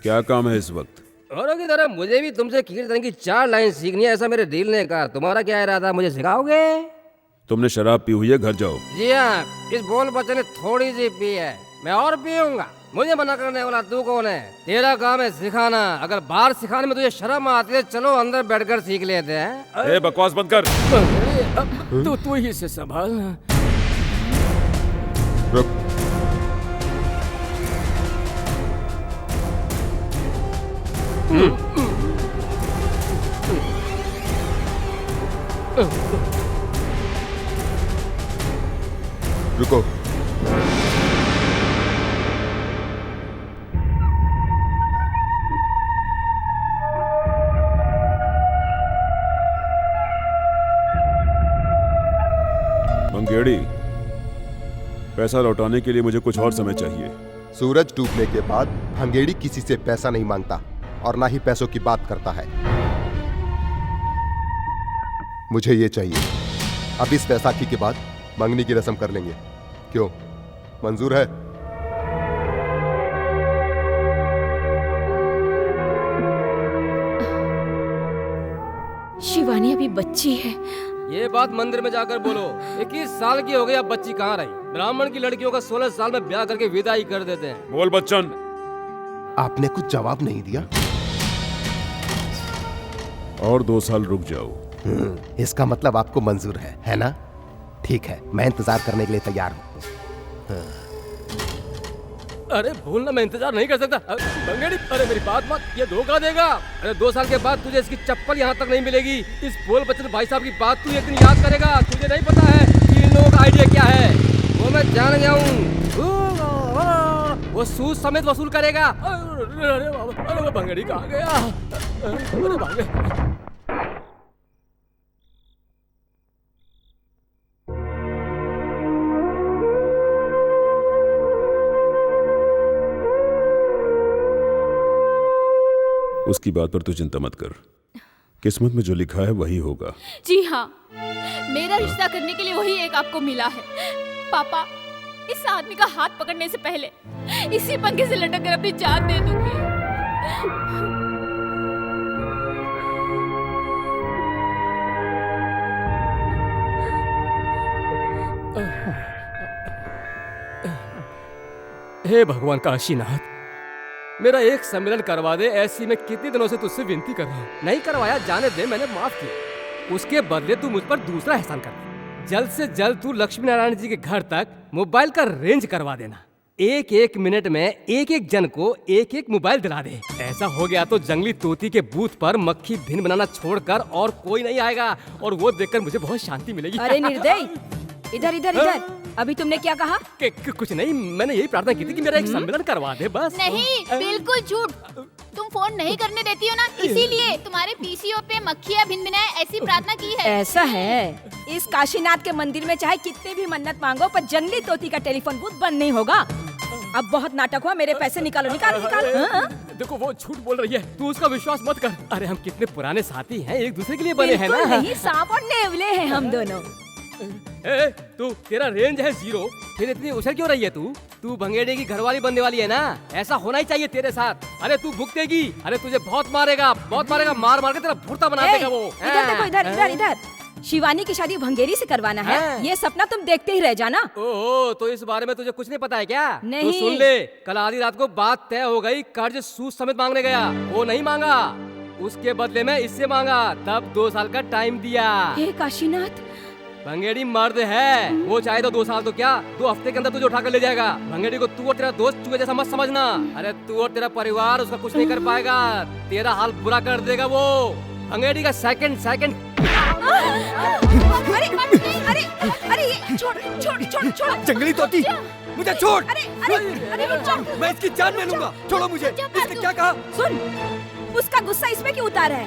Speaker 2: क्या काम है इस वक्त?
Speaker 1: औरों की तरह मुझे भी तुमसे कीर्तन की 4 लाइन सीखनी है, ऐसा मेरे दिल ने कहा। तुम्हारा क्या इरादा, मुझे सिखाओगे?
Speaker 2: तुमने शराब पी हुई है, घर जाओ।
Speaker 1: जी हाँ, इस बोल बच्चन ने थोड़ी सी पी है, मैं और पीऊंगा। मुझे मना करने वाला तू कौन है? तेरा काम है सिखाना। अगर बाहर सिखाने में तुझे शर्म आती है, चलो अंदर बैठकर सीख लेते हैं।
Speaker 2: ए, बकवास बंद कर।
Speaker 1: तू ही से संभाल।
Speaker 8: रुक। रुको।
Speaker 2: मंगेड़ी, पैसा लौटाने के लिए मुझे कुछ और समय चाहिए।
Speaker 8: सूरज डूबने के बाद भंगेड़ी किसी से पैसा नहीं मांगता और ना ही पैसों की बात करता है। मुझे ये चाहिए। अब इस बैसाखी के बाद मंगनी की रस्म कर लेंगे। क्यों, मंजूर है?
Speaker 5: शिवानी अभी बच्ची है।
Speaker 1: ये बात मंदिर में जाकर बोलो। 21 साल की हो गई, अब बच्ची कहाँ रही? ब्राह्मण की लड़कियों का 16 साल में ब्याह करके विदाई कर देते हैं।
Speaker 2: बोल बच्चन।
Speaker 8: आपने कुछ जवाब नहीं दिया।
Speaker 2: और 2 साल रुक जाओ।
Speaker 8: इसका मतलब आपको मंजूर है ना? ठीक है, मैं इंतजार करने के लिए तैयार हूँ।
Speaker 1: अरे भूलना, मैं इंतजार नहीं कर सकता। भंगेड़ी, अरे मेरी बात मत, ये धोखा देगा। अरे 2 साल के बाद तुझे इसकी चप्पल यहाँ तक नहीं मिलेगी। इस बोल बच्चन भाई साहब की बात तू एक दिन याद करेगा। तुझे नहीं पता है कि इन लोगों का आइडिया क्या है। वो मैं जान गया हूँ। वो सूद समेत वसूल करेगा। अरे वो भंगेड़ी कहाँ गया? अरे भागे।
Speaker 2: उसकी बात पर तू चिंता मत कर, किस्मत में जो लिखा है वही होगा।
Speaker 3: जी हाँ, मेरा रिश्ता करने के लिए वही एक आपको मिला है। पापा, इस आदमी का हाथ पकड़ने से पहले इसी पंखे से लटक कर अपनी जान दे दूंगी।
Speaker 1: हे भगवान काशीनाथ, मेरा एक सम्मेलन करवा दे। ऐसी मैं कितने दिनों से तुझसे विनती कर रहा हूँ, नहीं करवाया। जाने दे, मैंने माफ किया। उसके बदले तू मुझ पर दूसरा एहसान कर दे। जल्द से जल्द तू लक्ष्मी नारायण जी के घर तक मोबाइल का रेंज करवा देना। 1-1 मिनट में एक जन को एक मोबाइल दिला दे। ऐसा हो गया तो जंगली तोती के बूथ पर मक्खी भिन बनाना छोड़कर और कोई नहीं आएगा, और वो देखकर मुझे बहुत शांति मिलेगी।
Speaker 5: अरे निर्दयी, इधर इधर इधर। अभी तुमने क्या कहा?
Speaker 1: कुछ नहीं, मैंने यही प्रार्थना की थी कि मेरा एक सम्मेलन करवा दे, बस।
Speaker 3: नहीं, बिल्कुल झूठ। तुम फोन नहीं करने देती हो ना, इसीलिए तुम्हारे पीसीओ पे मक्खियाँ भिनभिनाए ऐसी प्रार्थना की है।
Speaker 5: ऐसा है, इस काशीनाथ के मंदिर में चाहे कितने भी मन्नत मांगो, पर जंगली तोती का टेलीफोन बूथ बंद नहीं होगा। अब बहुत नाटक हुआ, मेरे पैसे निकालो, निकालो निकालो। हाँ?
Speaker 1: देखो वो झूठ बोल रही है, तू उसका विश्वास मत कर। अरे हम कितने पुराने साथी हैं, एक दूसरे के लिए बने हैं
Speaker 5: बिल्कुल
Speaker 1: ना।
Speaker 5: नहीं, सांप और नेवले हैं हम दोनों।
Speaker 1: ए, तू तेरा रेंज है 0, फिर इतनी उछल क्यों रही है तू? तू भंगेड़े की घरवाली बनने वाली है ना, ऐसा होना ही चाहिए तेरे साथ। अरे तू भुगतेगी, अरे तुझे बहुत मारेगा, मार मार के तेरा भुर्ता बना देगा वो।
Speaker 5: इधर देखो, इधर इधर इधर। शिवानी की शादी भंगेरी से करवाना है, ये सपना तुम देखते ही रह जाना।
Speaker 1: ओहो, तो इस बारे में तुझे कुछ नहीं पता है क्या?
Speaker 5: नहीं।
Speaker 1: तो सुन ले, कल आधी रात को बात तय हो गई, कर्ज सूद समेत मांगने गया, वो नहीं मांगा, उसके बदले में इससे मांगा, तब 2 साल का टाइम दिया।
Speaker 5: हे काशीनाथ,
Speaker 1: भंगेड़ी मर्द है, वो चाहे तो 2 साल तो क्या, 2 हफ्ते के अंदर तुझे उठा कर ले जाएगा। भंगेड़ी को तू और तेरा दोस्त चूहे जैसा मत समझना। अरे तू और तेरा परिवार उसका कुछ नहीं कर पाएगा, तेरा हाल बुरा कर देगा वो। भंगेड़ी का सेकंड
Speaker 5: अरे अरे अरे ये छोड़ छोड़ छोड़ छोड़।
Speaker 6: जंगली तोती, मुझे छोड़।
Speaker 5: अरे अरे अरे रुक जा।
Speaker 6: मैं इसकी जान ले लूंगा, छोड़ो मुझे। इसने क्या कहा?
Speaker 5: सुन, उसका गुस्सा इसमें क्यों उतारा है?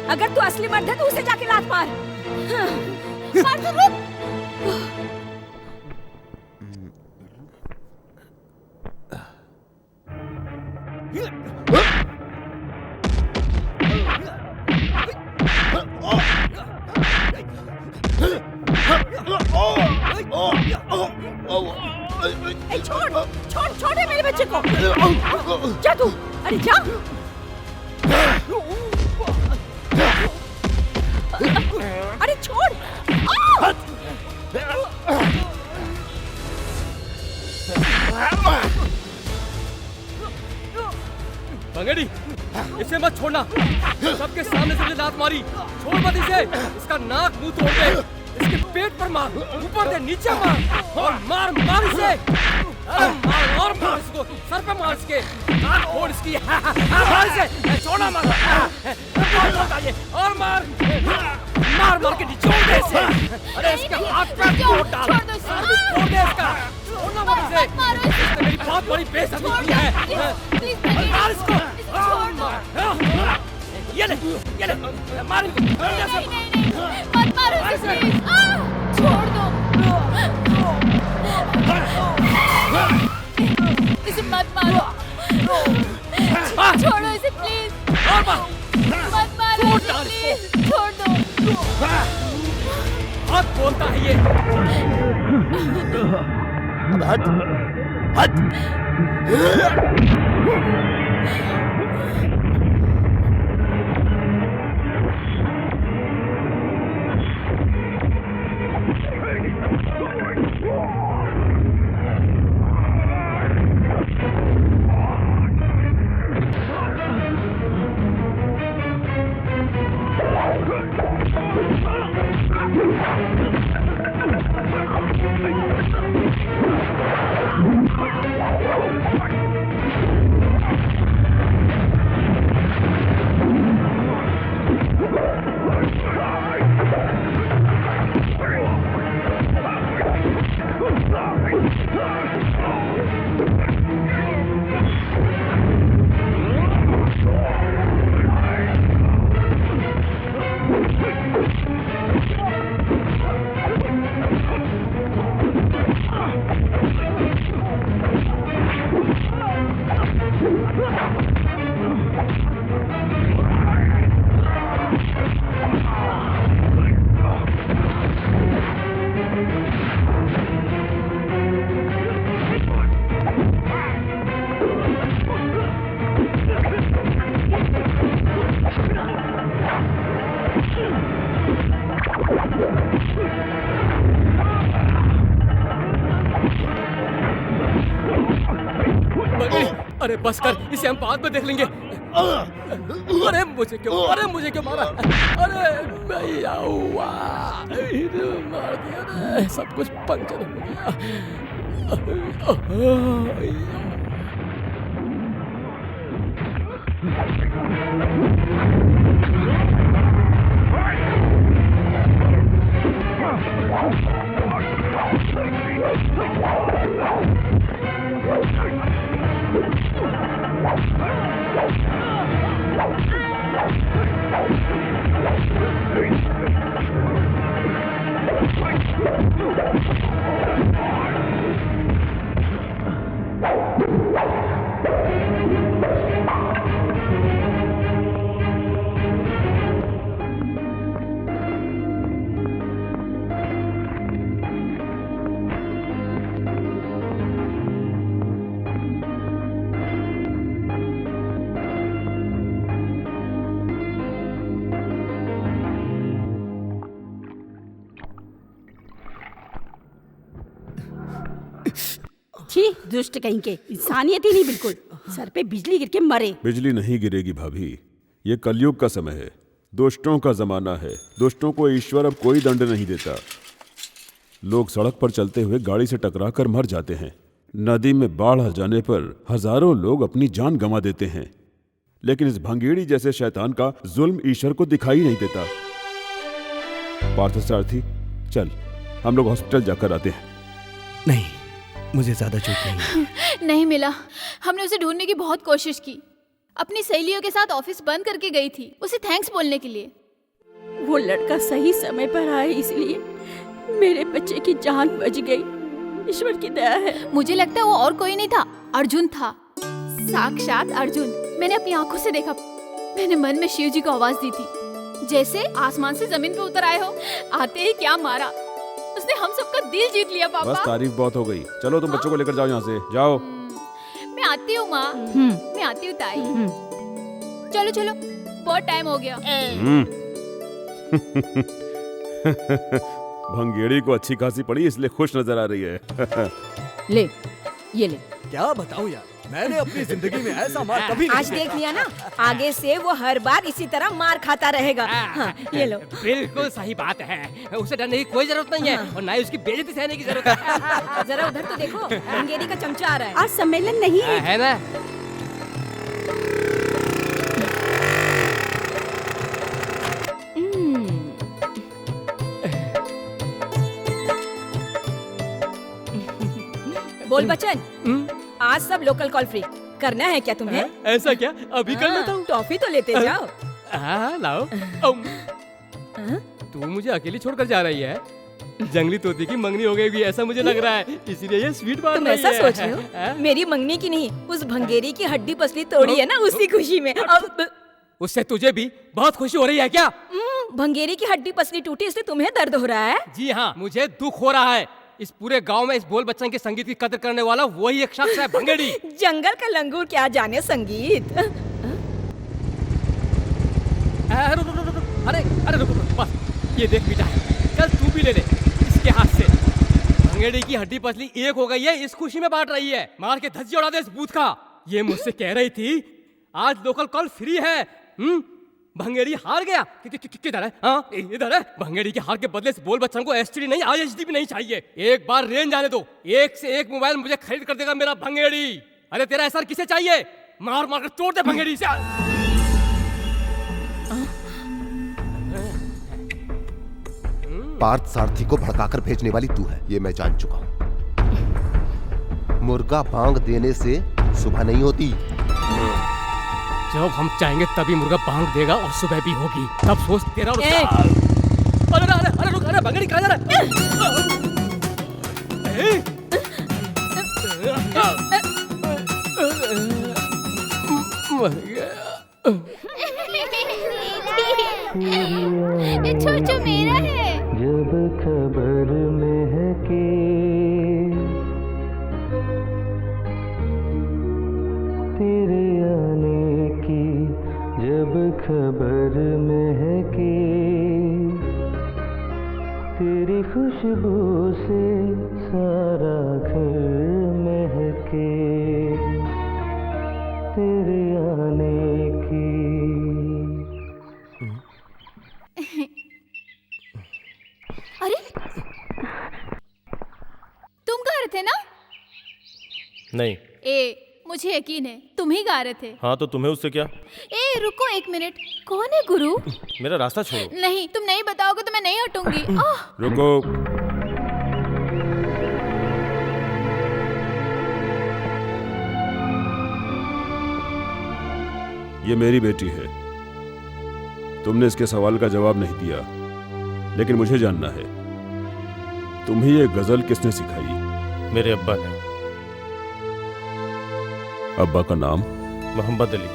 Speaker 5: अगर तू असली मर्द है तो उसे जाके लात मार। मार तो रुक। छोड़ छोड़ छोड़ दे मेरे बच्चे को। जा तू, अरे जा। अरे छोड़।
Speaker 1: भंगेड़ी, इसे मत छोड़ना, सबके सामने से मुझे लात मारी, छोड़ मत इसे, इसका नाक मुंह तोड़ दे, इसके पेट पर मार, ऊपर दे, नीचे मार, और मार मार इसे, अरे मार और मार इसको, सर पे मार इसके, नाक फोड़ इसकी, मार इसे, छोड़ना मत, और मार मार मार के निचोड़ दे इसे, अरे इसके हाथ पे तोड़ डाल, सर भी तोड़ दे इसका, छोड़ना मत इसे, इसने मेरी बहुत बड़ी बेइज्जती की है, मार इसको, ये ले, मार इनको,
Speaker 3: मत मारो इसे, प्लीज, छोड़ दो, इसे मत मारो, छोड़ो इसे प्लीज, मत मारो इसे प्लीज, छोड़ दो।
Speaker 1: बहुत बोलता है ये।
Speaker 8: अब हट, हट।
Speaker 1: अरे बस कर, इसे हम बाद में देख लेंगे। अरे मुझे क्यों मारा? अरे भैया मार दिया, सब कुछ पंचर हो गया।
Speaker 4: छी, दुष्ट कहीं के, इंसानियत ही नहीं बिल्कुल। सर पे बिजली गिर के मरे।
Speaker 2: बिजली नहीं गिरेगी भाभी, ये कलयुग का समय है, दुष्टों का जमाना है। दुष्टों को ईश्वर अब कोई दंड नहीं देता। लोग सड़क पर चलते हुए गाड़ी से टकराकर मर जाते हैं। नदी में बाढ़ आ जाने पर हजारों लोग अपनी जान गंवा देते हैं, लेकिन इस भंगेड़ी जैसे शैतान का जुल्म ईश्वर को दिखाई नहीं देता। पार्थसारथी, चल हम लोग हॉस्पिटल जाकर आते हैं।
Speaker 6: नहीं, मुझे ज्यादा चोट नहीं है।
Speaker 3: नहीं मिला। हमने उसे ढूंढने की बहुत कोशिश की। अपनी सहेलियों के साथ ऑफिस बंद करके गई थी उसे थैंक्स बोलने के लिए।
Speaker 4: वो लड़का सही समय पर आया, इसलिए मेरे बच्चे की जान बच गई। ईश्वर की दया है।
Speaker 3: मुझे लगता है वो और कोई नहीं था, अर्जुन था, साक्षात अर्जुन। मैंने अपनी आंखों से देखा। मैंने मन में शिव जी को आवाज दी थी, जैसे आसमान से जमीन पे उतर आए हो। आते ही क्या मारा, उसने हम सबका दिल जीत लिया पापा।
Speaker 2: बस तारीफ बहुत हो गई, चलो तुम बच्चों को लेकर जाओ यहाँ से, जाओ।
Speaker 3: मैं आती हूँ माँ, मैं आती हूँ ताई। चलो चलो, बहुत टाइम हो गया।
Speaker 2: भंगेड़ी को अच्छी खासी पड़ी इसलिए खुश नजर आ रही है।
Speaker 5: ले, ये ले।
Speaker 6: क्या बताऊं यार, मैंने अपनी जिंदगी में ऐसा मार कभी नहीं
Speaker 5: आज देख लिया ना, आगे से वो हर बार इसी तरह मार खाता रहेगा। हाँ, ये लो।
Speaker 1: बिल्कुल सही बात है, उसे डरने की कोई जरूरत नहीं है और ना ही उसकी बेइज्जती सहने की जरूरत है।
Speaker 5: जरा उधर तो देखो, भंगेरी का चमचा आ रहा है।
Speaker 4: आज सम्मेलन नहीं है।
Speaker 1: है ना?
Speaker 5: बोल बच्चन, आज सब लोकल कॉल फ्री करना है क्या तुम्हें?
Speaker 1: ऐसा क्या? अभी कर लेता हूँ।
Speaker 5: टॉफी तो लेते जाओ।
Speaker 1: हाँ लाओ। तू मुझे अकेली छोड़कर जा रही है? जंगली तोती की मंगनी हो गई भी ऐसा मुझे लग रहा है, इसीलिए ये स्वीट बांट
Speaker 5: तुम
Speaker 1: रही
Speaker 5: ऐसा
Speaker 1: है।
Speaker 5: सोच रहे हो? मेरी मंगनी की नहीं, उस भंगेरी की हड्डी पसली तोड़ी है ना, उसी खुशी में। अब
Speaker 1: उससे तुझे भी बहुत खुशी हो रही है क्या?
Speaker 5: भंगेरी की हड्डी पसली टूटी इसलिए तुम्हें दर्द हो रहा है?
Speaker 1: जी हाँ, मुझे दुख हो रहा है। इस पूरे गांव में इस बोल बच्चन के संगीत की कदर करने वाला वही एक शख्स है, भंगेड़ी।
Speaker 5: जंगल का लंगूर क्या जाने संगीत।
Speaker 1: अरे रुक, बस ये देख बेटा, कल तू भी ले ले इसके हाथ से। भंगेड़ी की हड्डी पसली एक हो गई है, इस खुशी में बांट रही है। मार के धज्जी उड़ा दे इस बूथ का। ये मुझसे कह रही थी आज लोकल कॉल फ्री है। भंगेड़ी हार गया। किधर है? हाँ इधर है। भंगेड़ी के हार के बदले से बोल बच्चन को एसटीडी नहीं, आईएचडी भी नहीं चाहिए। एक बार रेंज आने दो, एक से एक मोबाइल मुझे खरीद कर देगा मेरा भंगेड़ी। अरे तेरा एसआर किसे चाहिए? मार मार कर तोड़ दे भंगेड़ी से।
Speaker 8: पार्थ सारथी को भड़काकर भेजने वाली तू है, ये मैं जान चुका हूं। मुर्गा बांग देने से सुबह नहीं होती।
Speaker 1: जब हम चाहेंगे तभी मुर्गा बांग देगा और सुबह भी होगी। तब सोच तेरा और अरे रुक, अरे भंगेड़ी कहाँ जा रहा
Speaker 3: ये छोटू मेरा है।
Speaker 10: जब खबर महके तेरे आने की, जब खबर महके तेरी खुशबू से सारा घर महके तेरे आने की।
Speaker 3: अरे तुम गा रहे थे ना?
Speaker 7: नहीं।
Speaker 3: मुझे यकीन है तुम ही गा रहे थे।
Speaker 7: हाँ तो तुम्हें उससे क्या?
Speaker 3: रुको एक मिनट, कौन है गुरु?
Speaker 7: मेरा रास्ता छोड़ो।
Speaker 3: नहीं, तुम नहीं बताओगे तो मैं नहीं हटूंगी।
Speaker 2: रुको, ये मेरी बेटी है। तुमने इसके सवाल का जवाब नहीं दिया, लेकिन मुझे जानना है तुम्हें ये गजल किसने सिखाई?
Speaker 7: मेरे अब्बा ने।
Speaker 2: अब्बा का नाम?
Speaker 7: मोहम्मद अली।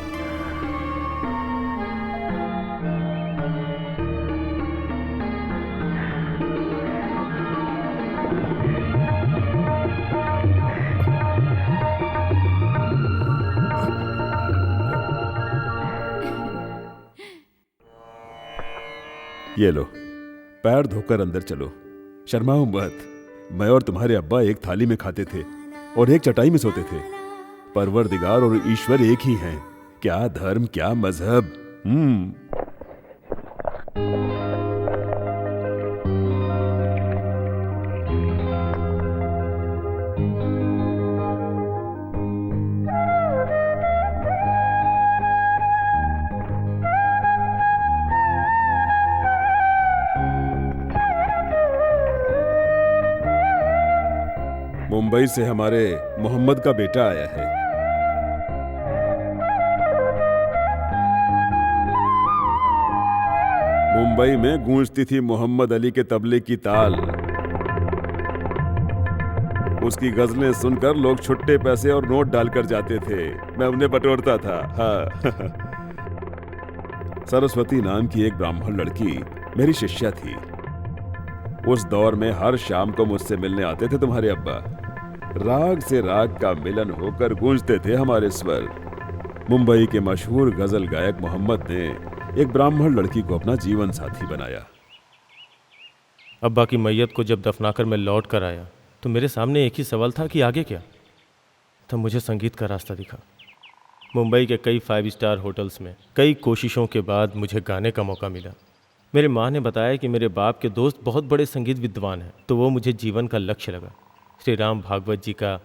Speaker 2: ये लो, पैर धोकर अंदर चलो, शर्माओ मत। मैं और तुम्हारे अब्बा एक थाली में खाते थे। और एक चटाई में सोते थे। परवरदिगार और ईश्वर एक ही हैं। क्या धर्म, क्या मजहब। मुंबई से हमारे मोहम्मद का बेटा आया है। मुंबई में गूंजती थी मोहम्मद अली के तबले की ताल। उसकी गजलें सुनकर लोग छुट्टे पैसे और नोट डालकर जाते थे। मैं उन्हें बटोरता था। हाँ। सरस्वती नाम की एक ब्राह्मण लड़की मेरी शिष्या थी। उस दौर में हर शाम को मुझसे मिलने आते थे तुम्हारे अब्बा। राग से राग का मिलन होकर गूंजते थे हमारे स्वर। मुंबई के मशहूर गजल गायक मोहम्मद ने एक ब्राह्मण लड़की को अपना जीवन साथी बनाया।
Speaker 7: अब्बा की मैयत को जब दफनाकर मैं लौट कर आया तो मेरे सामने एक ही सवाल था कि आगे क्या। तब मुझे संगीत का रास्ता दिखा। मुंबई के कई 5 स्टार होटल्स में कई कोशिशों के बाद मुझे गाने का मौका मिला। मेरे माँ ने बताया कि मेरे बाप के दोस्त बहुत बड़े संगीत विद्वान हैं, तो वो मुझे जीवन का लक्ष्य लगा। श्री राम भागवत जी का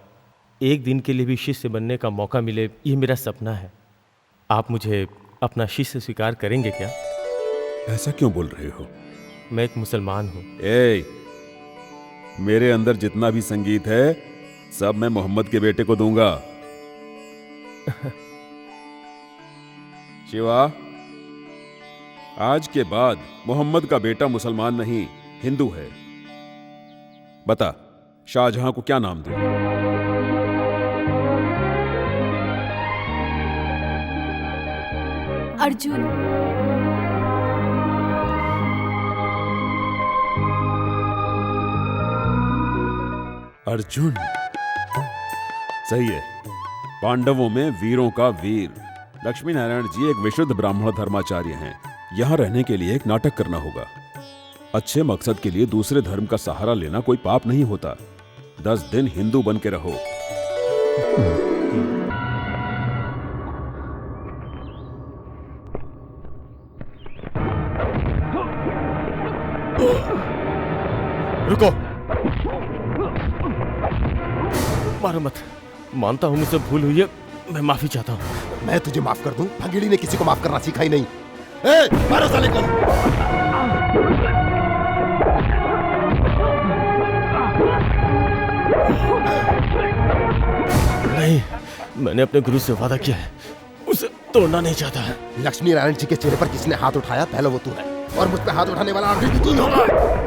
Speaker 7: एक दिन के लिए भी शिष्य बनने का मौका मिले, ये मेरा सपना है। आप मुझे अपना शिष्य स्वीकार करेंगे क्या?
Speaker 2: ऐसा क्यों बोल रहे हो?
Speaker 7: मैं एक मुसलमान हूँ।
Speaker 2: मेरे अंदर जितना भी संगीत है सब मैं मोहम्मद के बेटे को दूंगा। शिवा, आज के बाद मोहम्मद का बेटा मुसलमान नहीं हिंदू है। बता, शाहजहां को क्या नाम दूं?
Speaker 3: अर्जुन।
Speaker 2: अर्जुन सही है। पांडवों में वीरों का वीर। लक्ष्मी नारायण जी एक विशुद्ध ब्राह्मण धर्माचार्य हैं। यहां रहने के लिए एक नाटक करना होगा। अच्छे मकसद के लिए दूसरे धर्म का सहारा लेना कोई पाप नहीं होता। 10 दिन हिंदू बन के रहो।
Speaker 7: रुको, मारो मत। मानता हूं मुझसे भूल हुई है, मैं माफी चाहता हूं।
Speaker 8: मैं तुझे माफ कर दूं? भंगीड़ी ने किसी को माफ करना सीखा ही नहीं। मारो साले को।
Speaker 7: नहीं, मैंने अपने गुरु से वादा किया है, उसे तोड़ना नहीं चाहता।
Speaker 8: लक्ष्मी नारायण जी के चेहरे पर किसने हाथ उठाया? पहले वो तू है, और मुझ पे हाथ उठाने वाला आखिरी भी तू ही होगा।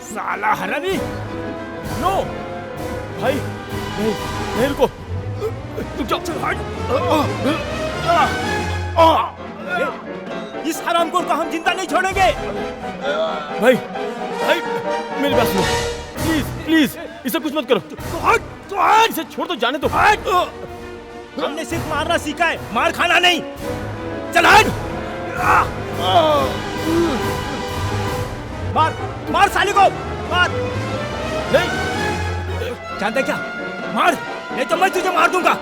Speaker 7: साला हरामी! नो भाई, नहीं, नहीं, रुको, रुक जाओ। इस हरामखोर को हम जिंदा नहीं छोड़ेंगे। भाई, भाई, मेरी बात सुनो, प्लीज, प्लीज, इसे कुछ मत करो। इसे छोड़ दो, जाने दो। हमने सिर्फ मारना सीखा है, मार खाना नहीं। चल हट! मार, मार साले को, मार। नहीं, जानता क्या? मार, नहीं तो मैं तुझे मार दूंगा।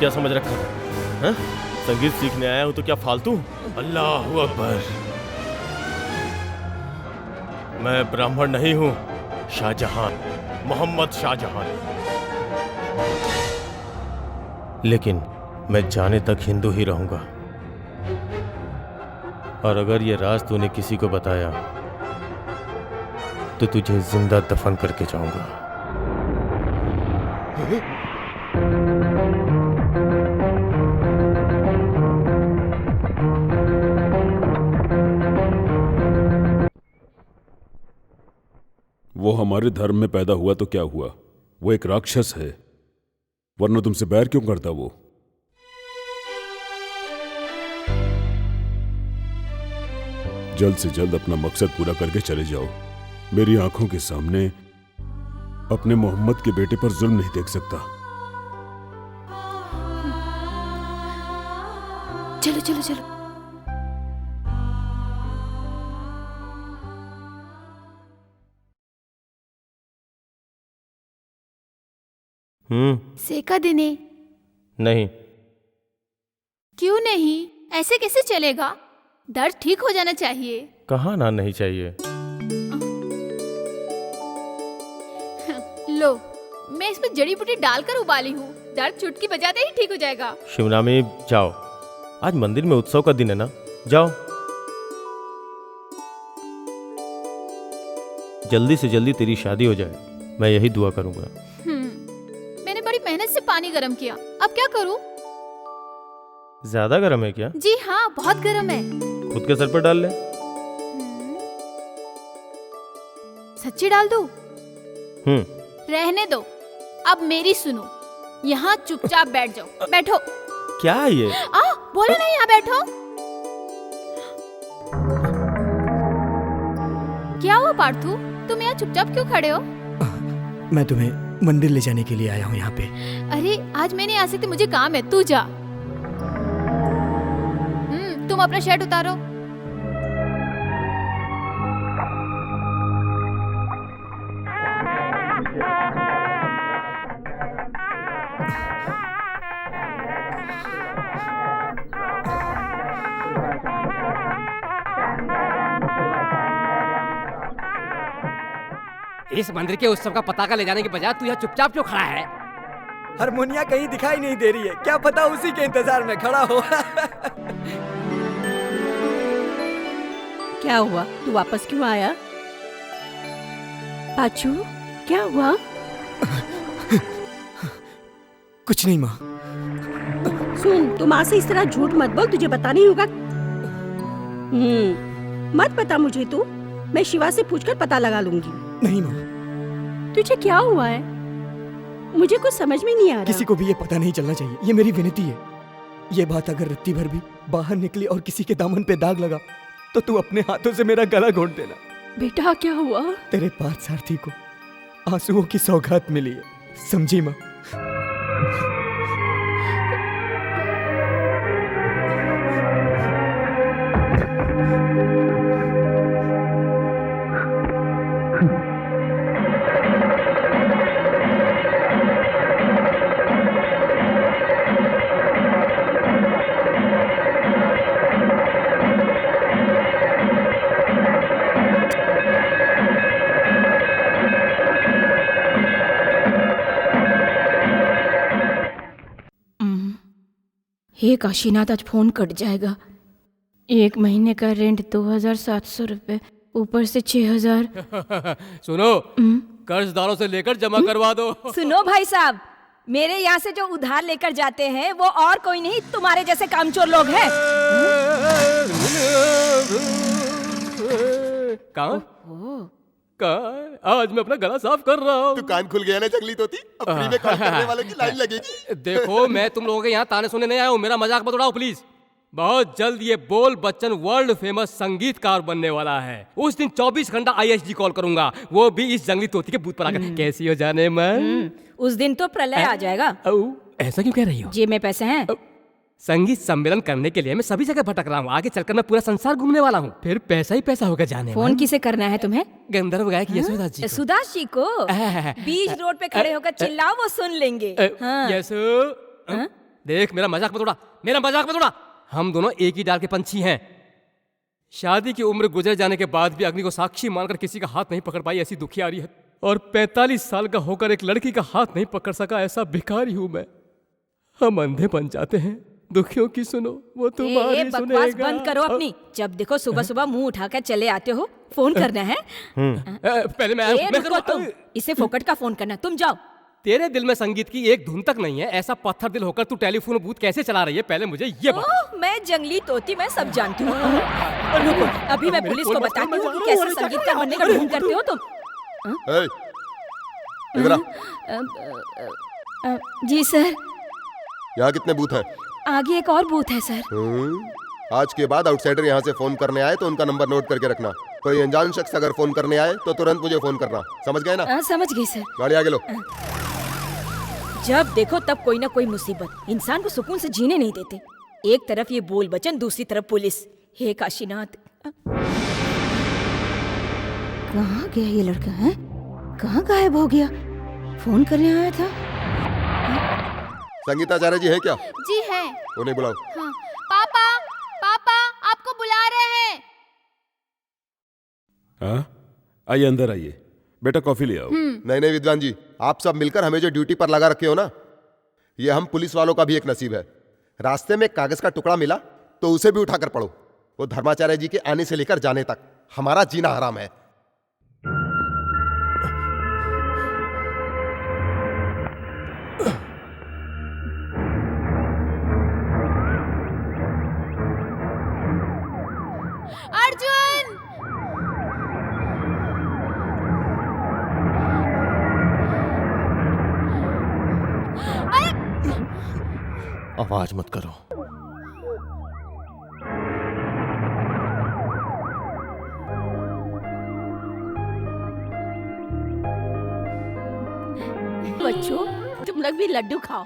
Speaker 7: क्या समझ रखा है? हाँ? संगीत सीखने आया हूँ तो क्या फालतू? अल्लाह अकबर। मैं ब्राह्मण नहीं हूँ, शाहजहां, मोहम्मद शाहजहां। लेकिन मैं जाने तक हिंदू ही रहूंगा। और अगर ये राज तूने किसी को बताया तो तुझे जिंदा दफन करके जाऊंगा।
Speaker 2: वो हमारे धर्म में पैदा हुआ तो क्या हुआ, वो एक राक्षस है, वरना तुमसे बैर क्यों करता वो? जल्द से जल्द अपना मकसद पूरा करके चले जाओ। मेरी आंखों के सामने अपने मोहम्मद के बेटे पर जुल्म नहीं देख सकता।
Speaker 5: चलो चलो चलो।
Speaker 3: सेका देने?
Speaker 7: नहीं।
Speaker 3: क्यों नहीं? ऐसे कैसे चलेगा? दर्द ठीक हो जाना चाहिए।
Speaker 7: कहाँ ना नहीं चाहिए।
Speaker 3: लो, मैं इसमें जड़ी बूटी डालकर उबाली हूँ, दर्द चुटकी बजाते ही ठीक हो जाएगा।
Speaker 7: शिवनामी जाओ, आज मंदिर में उत्सव का दिन है ना, जाओ। जल्दी से जल्दी तेरी शादी हो जाए, मैं यही दुआ करूंगा।
Speaker 3: मैंने बड़ी मेहनत से पानी गर्म किया, अब क्या करूँ?
Speaker 7: ज्यादा गर्म है क्या?
Speaker 3: जी हाँ, बहुत गर्म है।
Speaker 7: खुद के सर पर डाल ले।
Speaker 3: सच्ची डाल दूं? रहने दो, अब मेरी सुनो। यहाँ चुपचाप बैठ जाओ। बैठो।
Speaker 7: क्या ये?
Speaker 3: बोलो नहीं, यहाँ बैठो। क्या हुआ पार्थू, तुम यहाँ चुपचाप क्यों खड़े हो?
Speaker 6: मैं तुम्हें मंदिर ले जाने के लिए आया हूँ यहाँ पे।
Speaker 3: अरे आज मैं नहीं आ सकती, मुझे काम है, तू जा। तुम अपना शर्ट उतारो।
Speaker 1: इस मंदिर के उत्सव का पताका ले जाने के बजाय तू यहाँ चुपचाप क्यों खड़ा है?
Speaker 6: हारमोनिया कहीं दिखाई नहीं दे रही है, क्या पता उसी के इंतजार में खड़ा हो।
Speaker 4: क्या हुआ, तू वापस क्यों आया? पाचू, क्या हुआ?
Speaker 6: कुछ नहीं माँ।
Speaker 4: सुन, तू माँ से इस तरह झूठ मत बोल, तुझे पता नहीं होगा। मत बता मुझे तू, मैं शिवा से पूछकर पता लगा लूंगी।
Speaker 6: नहीं माँ।
Speaker 4: तुझे क्या हुआ है? मुझे कुछ समझ में नहीं आ रहा।
Speaker 6: किसी को भी ये पता नहीं चलना चाहिए, ये मेरी विनती है। ये बात अगर रत्ती भर भी बाहर निकली और किसी के दामन पे दाग लगा तो तू अपने हाथों से मेरा गला घोट देना।
Speaker 4: बेटा क्या हुआ?
Speaker 6: तेरे पार्थ सारथी को आंसुओं की सौगात मिली है, समझी माँ?
Speaker 5: हे काशीनाथ, आज फोन कट जाएगा। 1 महीने का रेंट 2700 रुपए, ऊपर से 6000।
Speaker 1: सुनो, कर्जदारों से लेकर जमा करवा दो।
Speaker 5: सुनो भाई साहब, मेरे यहाँ से जो उधार लेकर जाते हैं वो और कोई नहीं, तुम्हारे जैसे कामचोर लोग हैं।
Speaker 1: आज मैं अपना गला साफ कर रहा हूँ।
Speaker 8: तू कान खुल गया ना जंगली तोती, अब फ्री में कॉल करने वालों की लाइन लगेगी।
Speaker 1: देखो, मैं तुम लोगों के यहाँ ताने सुनने नहीं आया हूँ, मेरा मजाक मत उड़ाओ प्लीज। बहुत जल्द ये बोल बच्चन वर्ल्ड फेमस संगीतकार बनने वाला है। उस दिन 24 घंटा ISD कॉल करूंगा, वो भी इस जंगली तोती के बूथ पर आकर। कैसी हो जाने मन?
Speaker 5: उस दिन तो प्रलय आ जाएगा।
Speaker 1: ऐसा क्यों कह रही हो?
Speaker 5: जेब में पैसे हैं?
Speaker 1: संगीत सम्मेलन करने के लिए मैं सभी जगह भटक रहा हूँ, आगे चलकर मैं पूरा संसार घूमने वाला हूँ, फिर पैसा ही पैसा होगा जाने।
Speaker 5: फोन किसे करना है तुम्हें?
Speaker 1: गंधर्व गायक यशोदास जी को।
Speaker 5: यशोदास जी को? बीच रोड पे खड़े होकर चिल्लाओ, वो सुन लेंगे।
Speaker 1: यशो देख मेरा मजाक मत उड़ा, मेरा मजाक मत उड़ा। हम दोनों एक ही डाल के पंछी हैं। शादी की उम्र गुजर जाने के बाद भी अग्नि को साक्षी मानकर किसी का हाथ नहीं पकड़ पाई ऐसी दुखियारी है, और 45 साल का होकर एक लड़की का हाथ नहीं पकड़ सका ऐसा भिखारी हूं मैं। हम अंधे बन जाते हैं, दुखियों की सुनो वो तुम्हारी
Speaker 5: बकवास
Speaker 1: सुनेगा।
Speaker 5: बंद करो अपनी। जब देखो सुबह सुबह मुंह उठाकर चले आते हो। फोन करना है?
Speaker 1: पहले मैं
Speaker 5: रुको तुम, इसे फोकट का फोन करना। तुम जाओ।
Speaker 1: तेरे दिल में संगीत की एक धुन तक नहीं है, ऐसा पत्थर दिल होकर तू टेलीफोन बूथ कैसे चला रही है? पहले मुझे ये बता।
Speaker 5: ओह, मैं जंगली तोती, मैं सब जानती हूँ। रुको, अभी मैं पुलिस को बताती हूँ कि कैसे संगीतकार बनने का ढोंग करते हो तुम।
Speaker 8: ए, इधर आ।
Speaker 5: जी सर।
Speaker 8: यहाँ कितने बूथ हैं?
Speaker 5: आगे एक और बूथ है सर।
Speaker 8: आज के बाद आउटसाइडर यहाँ से फोन करने आए तो उनका नंबर नोट करके रखना। कोई अनजान शख्स अगर फोन करने आए तो तुरंत मुझे फोन करना, समझ गए ना?
Speaker 5: समझ गई सर।
Speaker 8: गाड़ी आगे लो।
Speaker 5: जब देखो तब कोई ना कोई मुसीबत इंसान को सुकून से जीने नहीं देते। एक तरफ ये बोल बचन, दूसरी तरफ पुलिस। हे काशीनाथ, कहाँ गया ये लड़का है? कहाँ गायब हो गया? फोन करने आया था।
Speaker 8: संगीताचार्य जी है क्या?
Speaker 3: जी है।
Speaker 8: उन्हें बुलाओ।
Speaker 3: हाँ। पापा, पापा आपको बुला रहे हैं।
Speaker 2: हाँ, आइए अंदर आइए। बेटा कॉफी ले आओ।
Speaker 8: नहीं विद्वान जी, आप सब मिलकर हमें जो ड्यूटी पर लगा रखे हो ना, ये हम पुलिस वालों का भी एक नसीब है। रास्ते में कागज का टुकड़ा मिला तो उसे भी उठाकर पढ़ो। वो धर्माचार्य जी के आने से लेकर जाने तक हमारा जीना हराम है।
Speaker 3: अर्जुन!
Speaker 7: आवाज मत करो।
Speaker 4: बच्चों, तुम लोग भी लड्डू खाओ।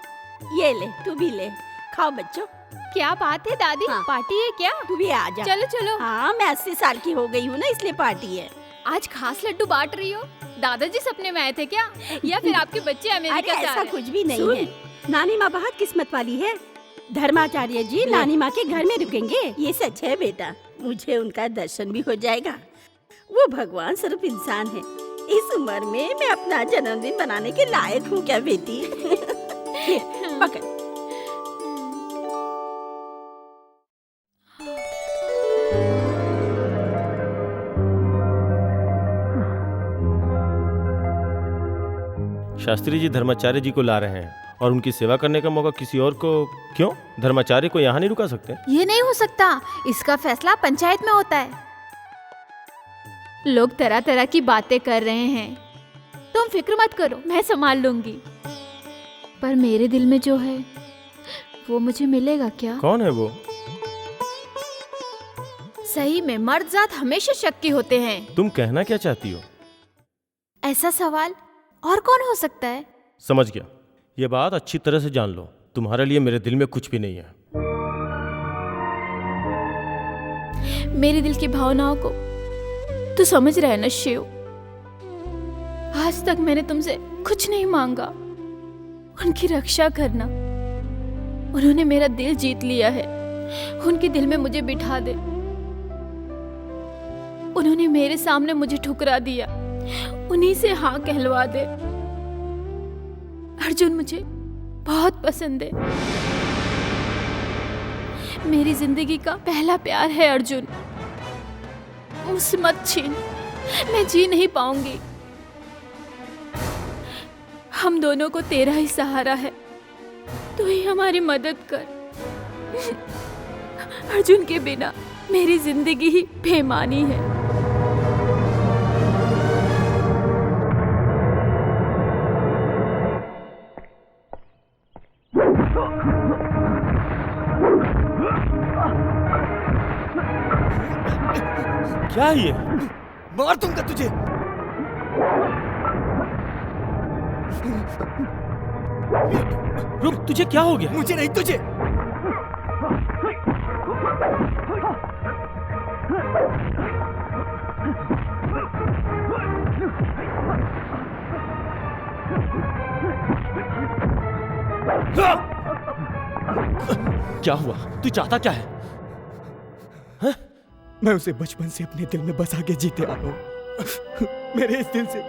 Speaker 4: ये ले, तू भी ले, खाओ बच्चों।
Speaker 3: क्या बात है दादी,
Speaker 4: हाँ।
Speaker 3: पार्टी है क्या?
Speaker 4: तू भी आ जा।
Speaker 3: चलो चलो।
Speaker 4: हाँ, मैं 80 साल की हो गई हूँ ना, इसलिए पार्टी है।
Speaker 3: आज खास लड्डू बांट रही हो? दादाजी सपने में आए थे क्या, या फिर आपके बच्चे
Speaker 4: अरे
Speaker 3: अमेरिका से आ
Speaker 4: ऐसा
Speaker 3: रहे?
Speaker 4: कुछ भी नहीं है। नानी माँ बहुत किस्मत वाली है। धर्माचार्य जी नानी माँ के घर में रुकेंगे, ये सच है बेटा। मुझे उनका दर्शन भी हो जाएगा। वो भगवान स्वरूप इंसान है। इस उम्र में मैं अपना जन्मदिन बनाने के लायक हूँ क्या बेटी? ये, पकड़।
Speaker 7: शास्त्री जी धर्माचार्य जी को ला रहे हैं और उनकी सेवा करने का मौका किसी और को क्यों? धर्माचार्य को यहाँ नहीं रुका सकते?
Speaker 3: ये नहीं हो सकता, इसका फैसला पंचायत में होता है। लोग तरह तरह की बातें कर रहे हैं, तुम फिक्र मत करो, मैं संभाल लूंगी। पर मेरे दिल में जो है वो मुझे मिलेगा क्या?
Speaker 7: कौन है वो?
Speaker 3: सही में मर्द जात हमेशा शक्की होते हैं।
Speaker 7: तुम कहना क्या चाहती हो?
Speaker 3: ऐसा सवाल और कौन हो सकता है?
Speaker 7: समझ गया। ये बात अच्छी तरह से जान लो, तुम्हारे लिए मेरे दिल में कुछ भी नहीं है।
Speaker 3: मेरे दिल की भावनाओं को तू समझ रहा है ना शिव? आज तक मैंने तुमसे कुछ नहीं मांगा, उनकी रक्षा करना। उन्होंने मेरा दिल जीत लिया है, उनके दिल में मुझे बिठा दे। उन्होंने मेरे सामने मुझे ठुकरा दिया, उन्हीं से हाँ कहलवा दे। अर्जुन मुझे बहुत पसंद है, मेरी जिंदगी का पहला प्यार है अर्जुन। मुझसे मत छीन, मैं जी नहीं पाऊंगी। हम दोनों को तेरा ही सहारा है, तू ही हमारी मदद कर। अर्जुन के बिना मेरी जिंदगी ही बेमानी है।
Speaker 7: क्या ये?
Speaker 6: मार दूंगा तुझे।
Speaker 7: रुक, तुझे क्या हो गया?
Speaker 6: मुझे नहीं, तुझे।
Speaker 7: क्या हुआ? तू चाहता क्या है?
Speaker 6: मैं उसे बचपन से अपने दिल में बसा के जीते आ रहा हूं। मेरे इस दिल से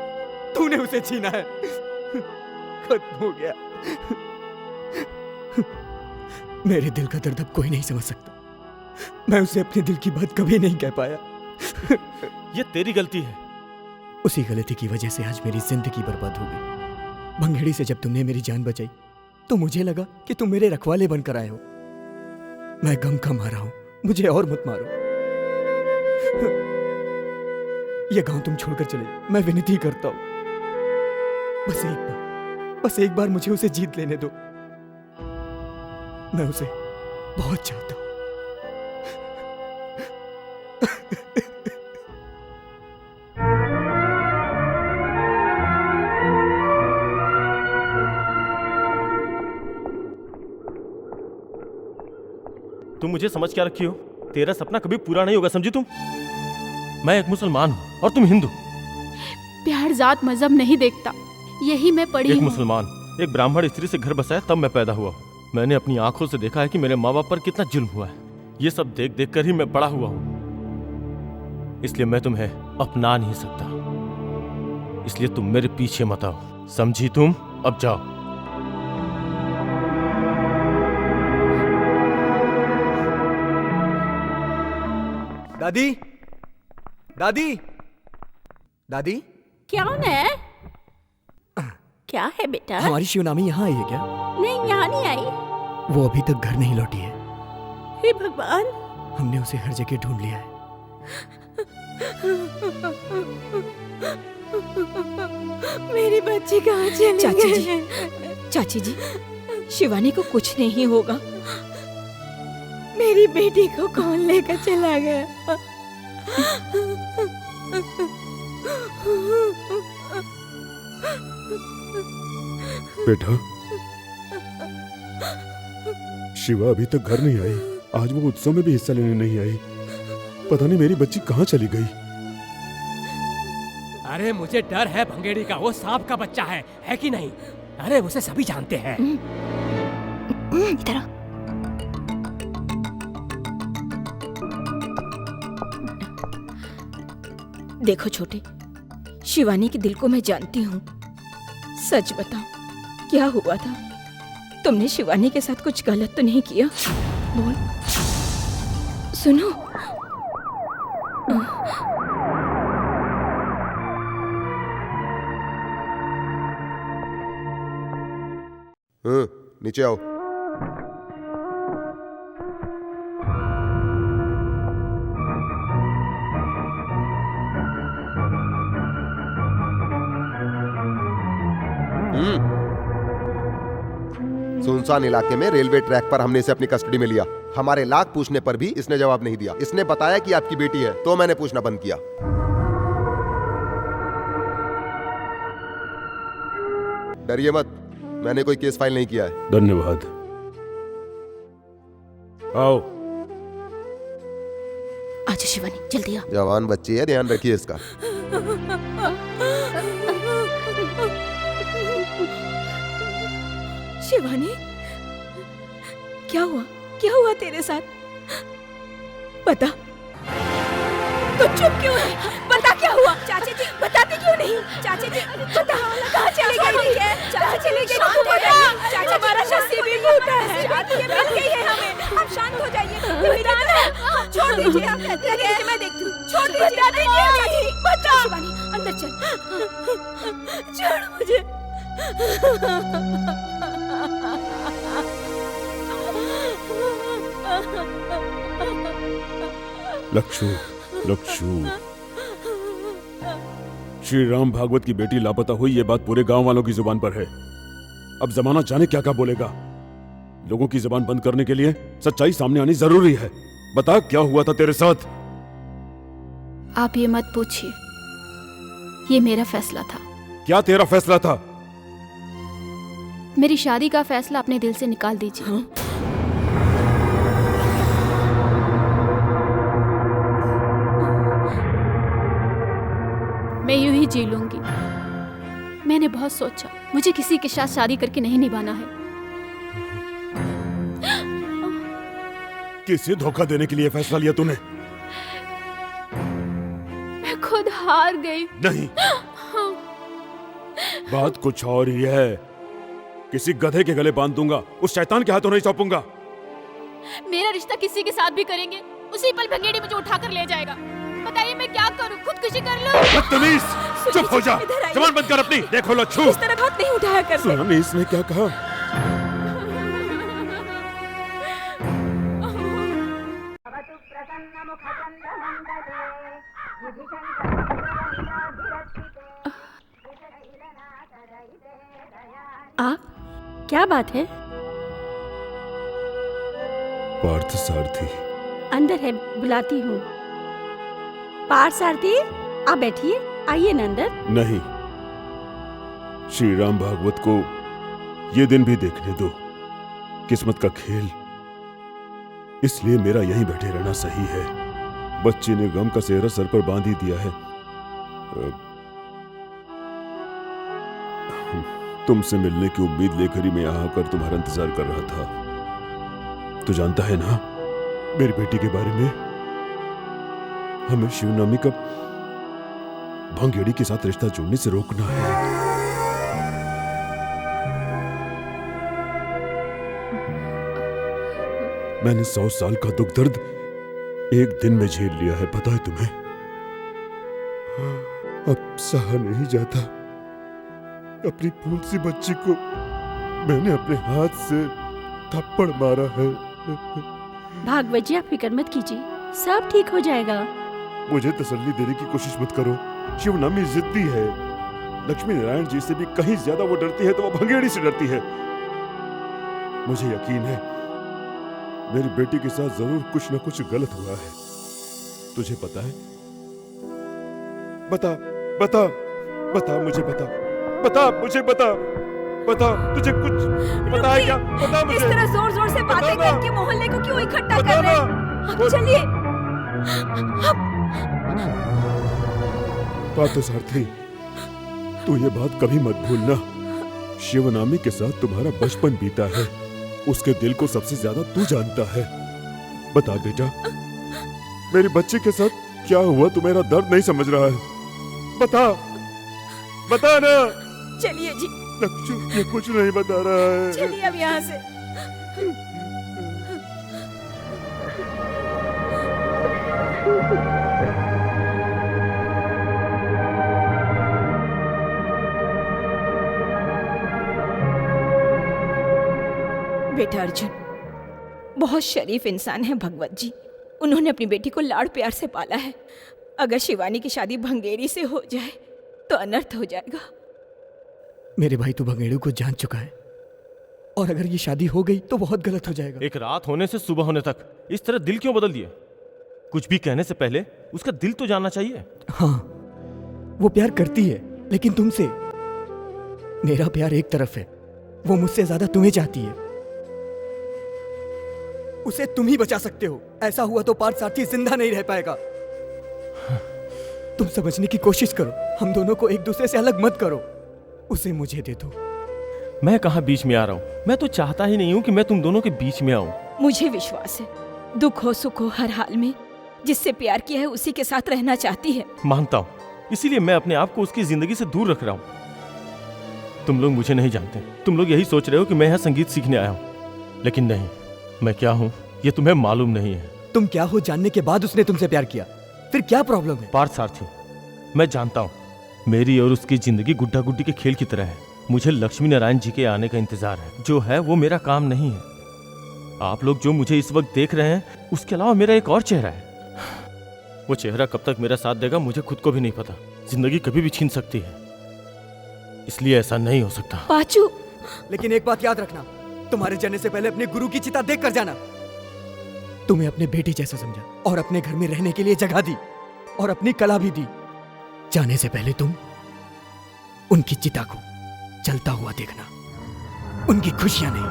Speaker 6: तूने उसे छीना है। खत्म हो गया। मेरे दिल का दर्द अब कोई नहीं समझ सकता। मैं उसे अपने दिल की बात कभी नहीं कह पाया।
Speaker 7: ये तेरी गलती है।
Speaker 6: उसी गलती की वजह से आज मेरी जिंदगी बर्बाद हो गई। भंगेड़ी से जब तुमने मेरी जान बचाई तो मुझे लगा कि तुम मेरे रखवाले बनकर आए हो। मैं गम का मारा हूं, मुझे और मत मारो। यह गांव तुम छोड़कर चले जाओ, मैं विनती करता हूं। बस एक बार मुझे उसे जीत लेने दो। मैं उसे बहुत चाहता हूं।
Speaker 7: तुम मुझे समझ क्या रखी हो? तेरा सपना कभी पूरा नहीं होगा, समझी तुम? मैं एक मुसलमान हूँ और तुम हिंदू।
Speaker 3: प्यार जात मजहब नहीं देखता, यही मैं पढ़ी
Speaker 7: एक
Speaker 3: हूँ।
Speaker 7: मुसलमान एक ब्राह्मण स्त्री से घर बसाया तब मैं पैदा हुआ हूँ। मैंने अपनी आंखों से देखा है कि मेरे माँ बाप पर कितना जुल्म हुआ है। ये सब देख देख कर ही मैं बड़ा हुआ हूँ। इसलिए मैं तुम्हें अपना नहीं सकता। इसलिए तुम मेरे पीछे मत आओ, समझी तुम? अब जाओ।
Speaker 6: दादी, दादी, दादी,
Speaker 4: कौन है? क्या है बेटा?
Speaker 6: हमारी शिवनामी यहाँ आई है क्या?
Speaker 4: नहीं, यहाँ नहीं आई।
Speaker 6: वो अभी तक घर नहीं लौटी है।
Speaker 4: हे भगवान,
Speaker 6: हमने उसे हर जगह ढूंढ लिया है।
Speaker 4: मेरी बच्ची कहाँ चली
Speaker 5: चाची
Speaker 4: गई?
Speaker 5: जी, चाची जी, शिवानी को कुछ नहीं होगा।
Speaker 4: मेरी बेटी को कौन लेकर चला गया?
Speaker 2: बेटा, शिवा अभी तक घर नहीं आई। आज वो उत्सव में भी हिस्सा लेने नहीं आई। पता नहीं मेरी बच्ची कहाँ चली गई।
Speaker 1: अरे मुझे डर है भंगेड़ी का, वो सांप का बच्चा है कि नहीं? अरे उसे सभी जानते हैं।
Speaker 5: इधर आ। देखो छोटे, शिवानी के दिल को मैं जानती हूँ। सच बताओ, क्या हुआ था? तुमने शिवानी के साथ कुछ गलत तो नहीं किया? बोल। सुनो,
Speaker 8: नीचे आओ। सुनसान इलाके में रेलवे ट्रैक पर हमने इसे अपनी कस्टडी में लिया। हमारे लाख पूछने पर भी इसने जवाब नहीं दिया। इसने बताया कि आपकी बेटी है, तो मैंने पूछना बंद किया। डरिए मत, मैंने कोई केस फाइल नहीं किया है।
Speaker 2: धन्यवाद। आओ।
Speaker 5: आजा शिवानी, जल्दी आ।
Speaker 8: जवान बच्ची है, ध्यान रखिए इसका।
Speaker 5: शिवानी, क्या हुआ? क्या हुआ तेरे साथ? बता। तो चुप क्यों है? बता क्या हुआ? चाची जी, बताते क्यों नहीं? चाची जी, बता, कहाँ चली गई है? चाची चली गई तो बता। चाची, हमारा नसीब भी टूटा है। ये मिल गई है हमें। आप शांत हो जाइए। ये मेरा है। छोड़ दीजिए, आप लगे मैं देखती हूँ। छोड़ दीजिए, बता। शिवानी, अंदर चल। छोड़ मुझे।
Speaker 2: लक्षु, लक्षु, श्री राम भागवत की बेटी लापता हुई, ये बात पूरे गांव वालों की जुबान पर है। अब जमाना जाने क्या क्या बोलेगा। लोगों की जुबान बंद करने के लिए सच्चाई सामने आनी जरूरी है। बता, क्या हुआ था तेरे साथ?
Speaker 3: आप ये मत पूछिए, ये मेरा फैसला था।
Speaker 2: क्या तेरा फैसला था?
Speaker 3: मेरी शादी का फैसला अपने दिल से निकाल दीजिए।
Speaker 5: हाँ?
Speaker 3: मैं यूं ही जी लूंगी। मैंने बहुत सोचा, मुझे किसी के साथ शादी करके नहीं निभाना है।
Speaker 2: किसे धोखा देने के लिए फैसला लिया तूने?
Speaker 3: मैं खुद हार गई।
Speaker 2: नहीं, बात कुछ और ही है। किसी गधे के गले बांध दूंगा, उस शैतान के हाथों नहीं सौंपूंगा।
Speaker 3: मेरा रिश्ता किसी के साथ भी करेंगे, उसी पल भंगेड़ी मुझे उठा कर ले जाएगा। बताइए मैं क्या करूं? खुदकुशी कर लूं?
Speaker 2: बदतमीज, चुप हो जा। जबान बंद कर अपनी। देखो लच्छू,
Speaker 4: इस तरह हाथ नहीं उठाया कर।
Speaker 2: सुना नहीं इसने क्या कहा?
Speaker 4: आप, क्या बात है?
Speaker 2: पार्थ सारथी
Speaker 4: अंदर है, बुलाती हूँ। पार्थ सारथी, आप बैठिए, आइए ना अंदर।
Speaker 2: नहीं, श्री राम भागवत को ये दिन भी देखने दो। किस्मत का खेल, इसलिए मेरा यहीं बैठे रहना सही है। बच्चे ने गम का सेहरा सर पर बांध ही दिया है। तुमसे मिलने की उम्मीद लेकर ही मैं यहां आकर तुम्हारा इंतजार कर रहा था। तू जानता है ना मेरी बेटी के बारे में? हमें शिवनामी का भंगेड़ी के साथ रिश्ता जोड़ने से रोकना है। मैंने 100 साल का दुख दर्द एक दिन में झेल लिया है, पता है तुम्हें? अब सहा नहीं जाता। अपनी फूल सी बच्ची को मैंने अपने हाथ से थप्पड़ मारा है।
Speaker 4: भागवत जी, आप फिक्र मत कीजिए, सब ठीक हो जाएगा।
Speaker 2: मुझे तसल्ली देने की कोशिश मत करो। शिवनामी जिद्दी है। लक्ष्मी नारायण जी से भी कहीं ज्यादा वो डरती है तो वो भंगेड़ी से डरती है। मुझे यकीन है मेरी बेटी के साथ जरूर कुछ न कुछ गलत हुआ है। तुझे पता है? बता बता बता, मुझे बता, बता मुझे, बता बता, तुझे कुछ पता है क्या? बता मुझे।
Speaker 4: इस तरह जोर जोर से बातें करके मोहल्ले को क्यों इकट्ठा कर रहे हैं? अब चलिए।
Speaker 2: पार्थ सारथी, तू ये बात कभी मत भूलना। शिवनामी के साथ तुम्हारा बचपन बीता है। उसके दिल को सबसे ज्यादा तू जानता है। बता बेटा, मेरी बच्ची के साथ क्या हुआ? तू मेरा दर्द नहीं समझ रहा है। बता, बता ना।
Speaker 4: चलिए जी।
Speaker 2: लक्ष्मी, ये कुछ नहीं बता रहा है।
Speaker 4: चलिए अब यहाँ से।
Speaker 5: बेटा अर्जुन बहुत शरीफ इंसान है भगवत जी। उन्होंने अपनी बेटी को लाड़ प्यार से पाला है। अगर शिवानी की शादी भंगेरी से हो जाए तो अनर्थ हो जाएगा।
Speaker 6: मेरे भाई तो भंगेड़ू को जान चुका है, और अगर ये शादी हो गई तो बहुत गलत हो जाएगा।
Speaker 7: एक रात होने से सुबह होने तक इस तरह दिल क्यों बदल दिए? कुछ भी कहने से पहले उसका दिल तो जानना चाहिए।
Speaker 6: हाँ, वो प्यार करती है, लेकिन तुमसे। मेरा प्यार एक तरफ है, वो मुझसे ज्यादा तुम्हें चाहती है। उसे तुम ही बचा सकते हो। ऐसा हुआ तो पार्थ सारथी जिंदा नहीं रह पाएगा। तुम समझने की कोशिश करो। हम दोनों को एक दूसरे से अलग मत करो। उसे मुझे दे दो।
Speaker 7: मैं कहाँ बीच में आ रहा हूँ? मैं तो चाहता ही नहीं हूँ कि मैं तुम दोनों के बीच में आऊँ।
Speaker 5: मुझे विश्वास है, दुख हो सुख हो हर हाल में जिससे प्यार किया है उसी के साथ रहना चाहती है।
Speaker 7: मानता हूँ, इसीलिए मैं अपने आप को उसकी जिंदगी से दूर रख रहा हूँ। तुम लोग मुझे नहीं जानते। तुम लोग यही सोच रहे हो कि मैं यहाँ संगीत सीखने आया हूँ, लेकिन नहीं, मैं क्या हूँ ये तुम्हें मालूम नहीं है।
Speaker 6: तुम क्या हो जानने के बाद उसने तुमसे प्यार किया, फिर क्या प्रॉब्लम है?
Speaker 7: पार्थ सारथी, मैं जानता हूँ मेरी और उसकी जिंदगी गुड्डा गुड्डी के खेल की तरह है। मुझे लक्ष्मी नारायण जी के आने का इंतजार है। जो है वो मेरा काम नहीं है। आप लोग जो मुझे इस वक्त देख रहे हैं, उसके अलावा मेरा एक और चेहरा है। वो चेहरा कब तक मेरा साथ देगा मुझे खुद को भी नहीं पता। जिंदगी कभी भी छीन सकती है, इसलिए ऐसा नहीं हो सकता।
Speaker 5: पाचू,
Speaker 6: लेकिन एक बात याद रखना, तुम्हारे जाने से पहले अपने गुरु की चिता देख कर जाना। तुम्हें अपने बेटी जैसा समझा और अपने घर में रहने के लिए जगह दी और अपनी कला भी दी। जाने से पहले तुम उनकी चिता को जलता हुआ देखना, उनकी खुशियां नहीं।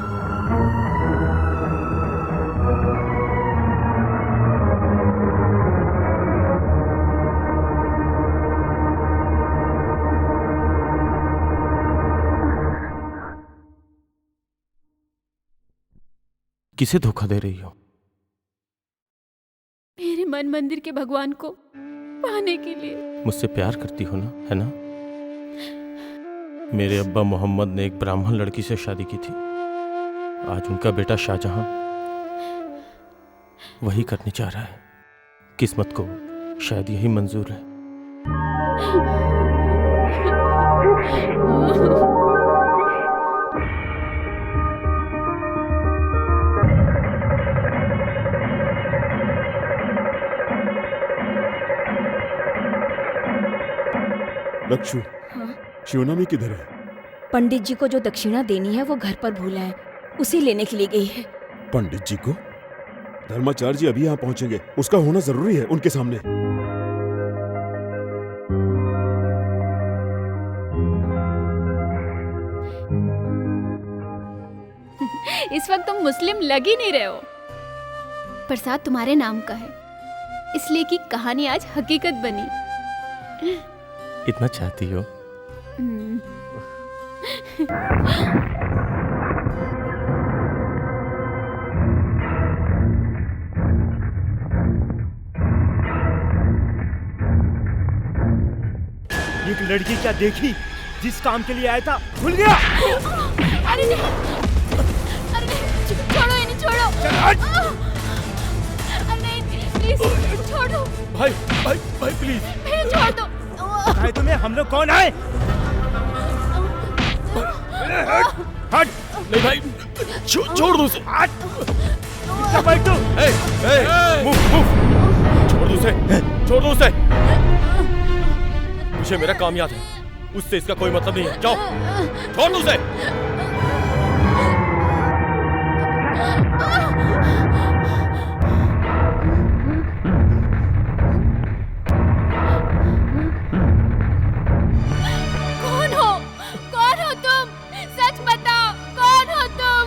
Speaker 7: किसे धोखा दे रही हो?
Speaker 3: मन मंदिर के भगवान को पाने के लिए।
Speaker 7: मुझसे प्यार करती हो ना, है ना? मेरे अब्बा मोहम्मद ने एक ब्राह्मण लड़की से शादी की थी। आज उनका बेटा शाहजहां वही करने जा रहा है। किस्मत को शायद यही मंजूर है।
Speaker 2: लक्षु, शिवनामी किधर है?
Speaker 5: पंडित जी को जो दक्षिणा देनी है वो घर पर भूला है, उसी लेने के लिए गई है।
Speaker 2: पंडित जी को? धर्माचार्य जी अभी यहाँ पहुंचेंगे, उसका होना जरूरी है उनके सामने।
Speaker 3: इस वक्त तुम मुस्लिम लग ही नहीं रहे हो। प्रसाद तुम्हारे नाम का है, इसलिए कि कहानी आज हकीकत बनी।
Speaker 7: इतना चाहती हो?
Speaker 6: एक लड़की क्या देखी, जिस काम के लिए आया था भूल गया।
Speaker 3: अरे नहीं, अरे नहीं, छोड़ो इन्हें, छोड़ो। अरे नहीं, प्लीज छोड़ो।
Speaker 7: भाई भाई भाई प्लीज
Speaker 3: फिर छोड़ दो।
Speaker 6: भाई तुम्हें हम लोग कौन आए? हट।
Speaker 7: नहीं भाई, छोड़ दो उसे।
Speaker 6: भाई तू
Speaker 7: छोड़ दो उसे, छोड़ दो उसे। मुझे मेरा काम याद है, उससे इसका कोई मतलब नहीं है। जाओ, छोड़ दो उसे।
Speaker 3: कौन हो तुम? सच बताओ, कौन हो तुम?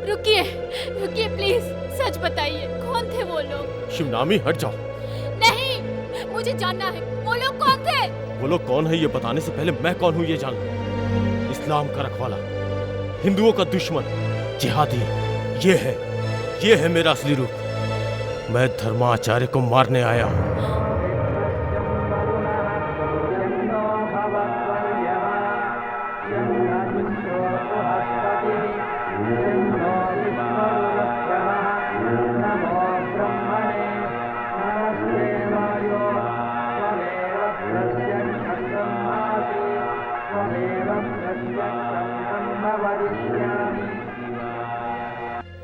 Speaker 3: रुकिए, रुकिए प्लीज, सच बताइए, कौन थे वो लोग?
Speaker 7: शिवनामी हट जाओ।
Speaker 3: नहीं, मुझे जानना है, वो लोग कौन थे?
Speaker 7: वो लोग कौन है ये बताने से पहले मैं कौन हूँ ये जान लो। इस्लाम का रखवाला, हिंदुओं का दुश्मन, जिहादी, ये है मेरा असली रूप। मैं धर्माचार्य को मारने आया हूँ।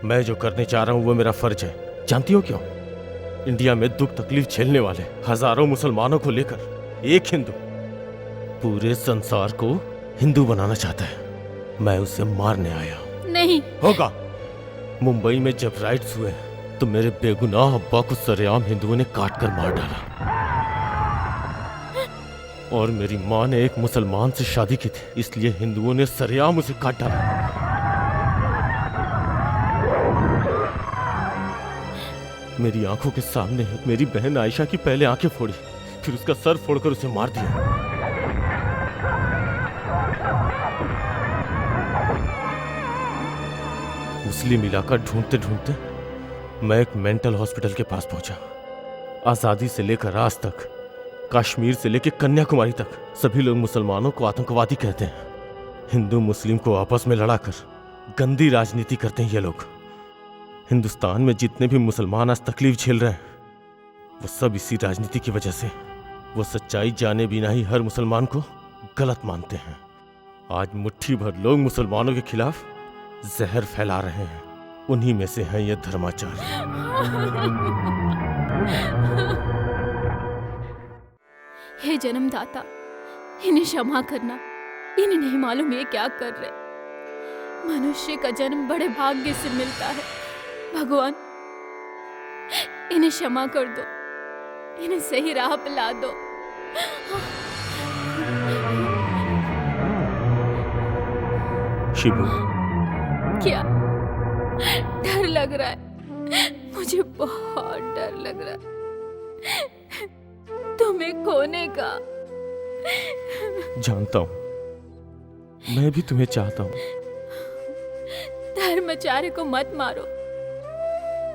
Speaker 7: मैं जो करने चाह रहा हूँ वो मेरा फर्ज है। जानती हो क्यों? इंडिया में दुख तकलीफ झेलने वाले हजारों मुसलमानों को लेकर एक हिंदू पूरे संसार को हिंदू बनाना चाहता है। मैं उसे मारने आया हूँ।
Speaker 3: नहीं
Speaker 7: होगा। मुंबई में जब राइट्स हुए तो मेरे बेगुनाह अब्बा को सरेआम हिंदुओं ने काट कर मार डाला, और मेरी माँ ने एक मुसलमान से शादी की थी, इसलिए हिंदुओं ने सरेआम उसे काट डाला। मेरी आंखों के सामने मेरी बहन आयशा की पहले आंखें फोड़ी, फिर उसका सर फोड़कर उसे मार दिया। मुस्लिम इलाका ढूंढते ढूंढते मैं एक मेंटल हॉस्पिटल के पास पहुंचा। आजादी से लेकर आज तक, कश्मीर से लेकर कन्याकुमारी तक सभी लोग मुसलमानों को आतंकवादी कहते हैं। हिंदू मुस्लिम को आपस में लड़ाकर गंदी राजनीति करते हैं ये लोग। हिंदुस्तान में जितने भी मुसलमान आज तकलीफ झेल रहे हैं वो सब इसी राजनीति की वजह से। वो सच्चाई जाने बिना ही हर मुसलमान को गलत मानते हैं। आज मुट्ठी भर लोग मुसलमानों के खिलाफ जहर फैला रहे हैं, उन्हीं में से हैं ये धर्माचार्य।
Speaker 3: हे जन्मदाता, इन्हें क्षमा करना। इन्हें नहीं मालूम ये क्या कर रहे। मनुष्य का जन्म बड़े भाग्य से मिलता है। भगवान, इन्हें क्षमा कर दो, इन्हें सही राह पे ला दो।
Speaker 7: शिबू,
Speaker 3: क्या डर लग रहा है? मुझे बहुत डर लग रहा है तुम्हें खोने का।
Speaker 7: जानता हूं, मैं भी तुम्हें चाहता हूँ।
Speaker 3: धर्माचार्य को मत मारो,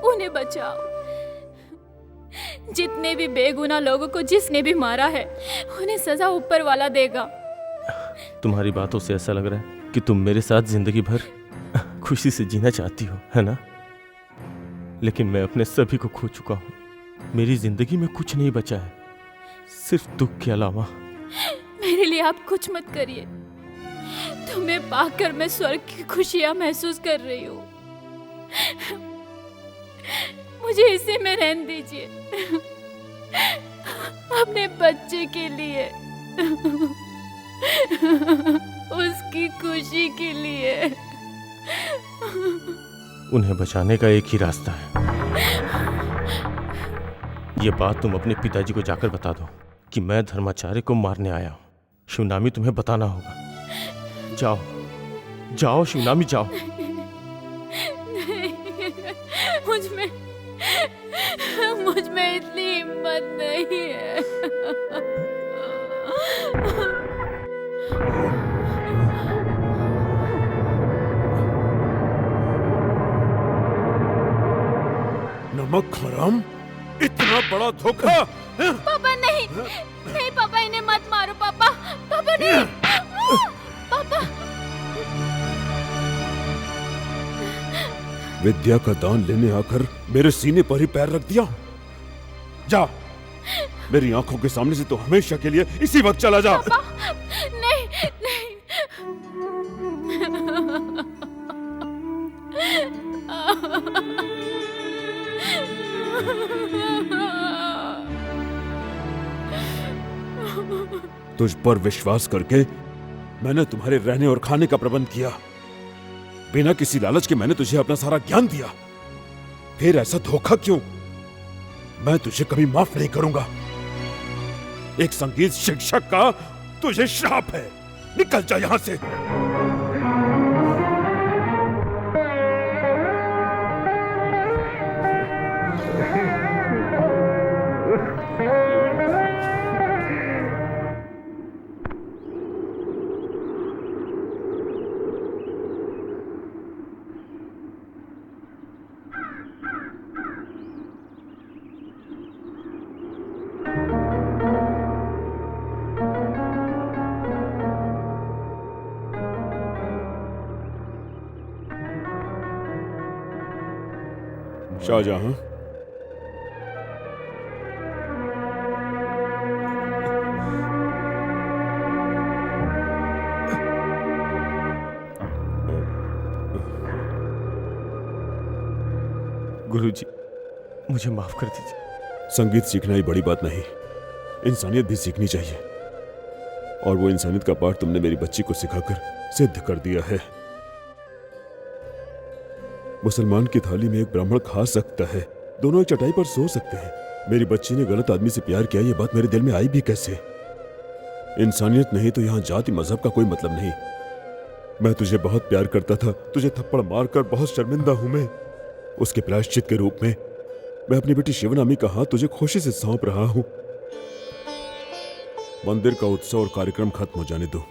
Speaker 3: उन्हें बचाओ। जितने भी बेगुनाह लोगों को जिसने भी मारा है, उन्हें सजा ऊपर वाला देगा।
Speaker 7: तुम्हारी बातों से ऐसा लग रहा है कि तुम मेरे साथ जिंदगी भर खुशी से जीना चाहती हो, है ना? लेकिन मैं अपने सभी को खो चुका हूँ। मेरी जिंदगी में कुछ नहीं बचा है, सिर्फ दुख के अलावा।
Speaker 3: मेरे लिए आप कुछ मत करिए। तुम्हें पाकर मैं स्वर्ग की खुशियां महसूस कर रही हूँ। मुझे इसी में रहने दीजिए, अपने बच्चे के लिए, उसकी खुशी के लिए।
Speaker 7: उन्हें बचाने का एक ही रास्ता है। ये बात तुम अपने पिताजी को जाकर बता दो कि मैं धर्माचार्य को मारने आया हूँ। शिवनामी तुम्हें बताना होगा। जाओ जाओ शिवनामी, जाओ।
Speaker 3: मुझ में इतनी हिम्मत नहीं है।
Speaker 2: नमक हराम, इतना बड़ा धोखा।
Speaker 3: पापा नहीं, नहीं पापा, इन्हें मत मारो पापा। पापा नहीं, पापा।
Speaker 2: विद्या का दान लेने आकर मेरे सीने पर ही पैर रख दिया। जा, मेरी आंखों के सामने से तो हमेशा के लिए इसी वक्त चला जा।
Speaker 3: पापा, नहीं, नहीं।
Speaker 2: तुझ पर विश्वास करके मैंने तुम्हारे रहने और खाने का प्रबंध किया। बिना किसी लालच के मैंने तुझे अपना सारा ज्ञान दिया, फिर ऐसा धोखा क्यों? मैं तुझे कभी माफ नहीं करूंगा। एक संगीत शिक्षक का तुझे श्राप है। निकल जा यहां से। शाहजहां,
Speaker 7: गुरुजी, मुझे माफ कर दीजिए।
Speaker 2: संगीत सीखना ही बड़ी बात नहीं, इंसानियत भी सीखनी चाहिए। और वो इंसानियत का पाठ तुमने मेरी बच्ची को सिखाकर सिद्ध कर दिया है। मुसलमान की थाली में एक ब्राह्मण खा सकता है, दोनों एक चटाई पर सो सकते हैं। मेरी बच्ची ने गलत आदमी से प्यार किया, ये बात मेरे दिल में आई भी कैसे? इंसानियत नहीं तो यहाँ जाति मजहब का कोई मतलब नहीं। मैं तुझे बहुत प्यार करता था, तुझे थप्पड़ मारकर बहुत शर्मिंदा हूं मैं। उसके प्रायश्चित के रूप में मैं अपनी बेटी शिवनामी का हाथ तुझे खुशी से सौंप रहा हूं। मंदिर का उत्सव और कार्यक्रम खत्म हो जाने दो,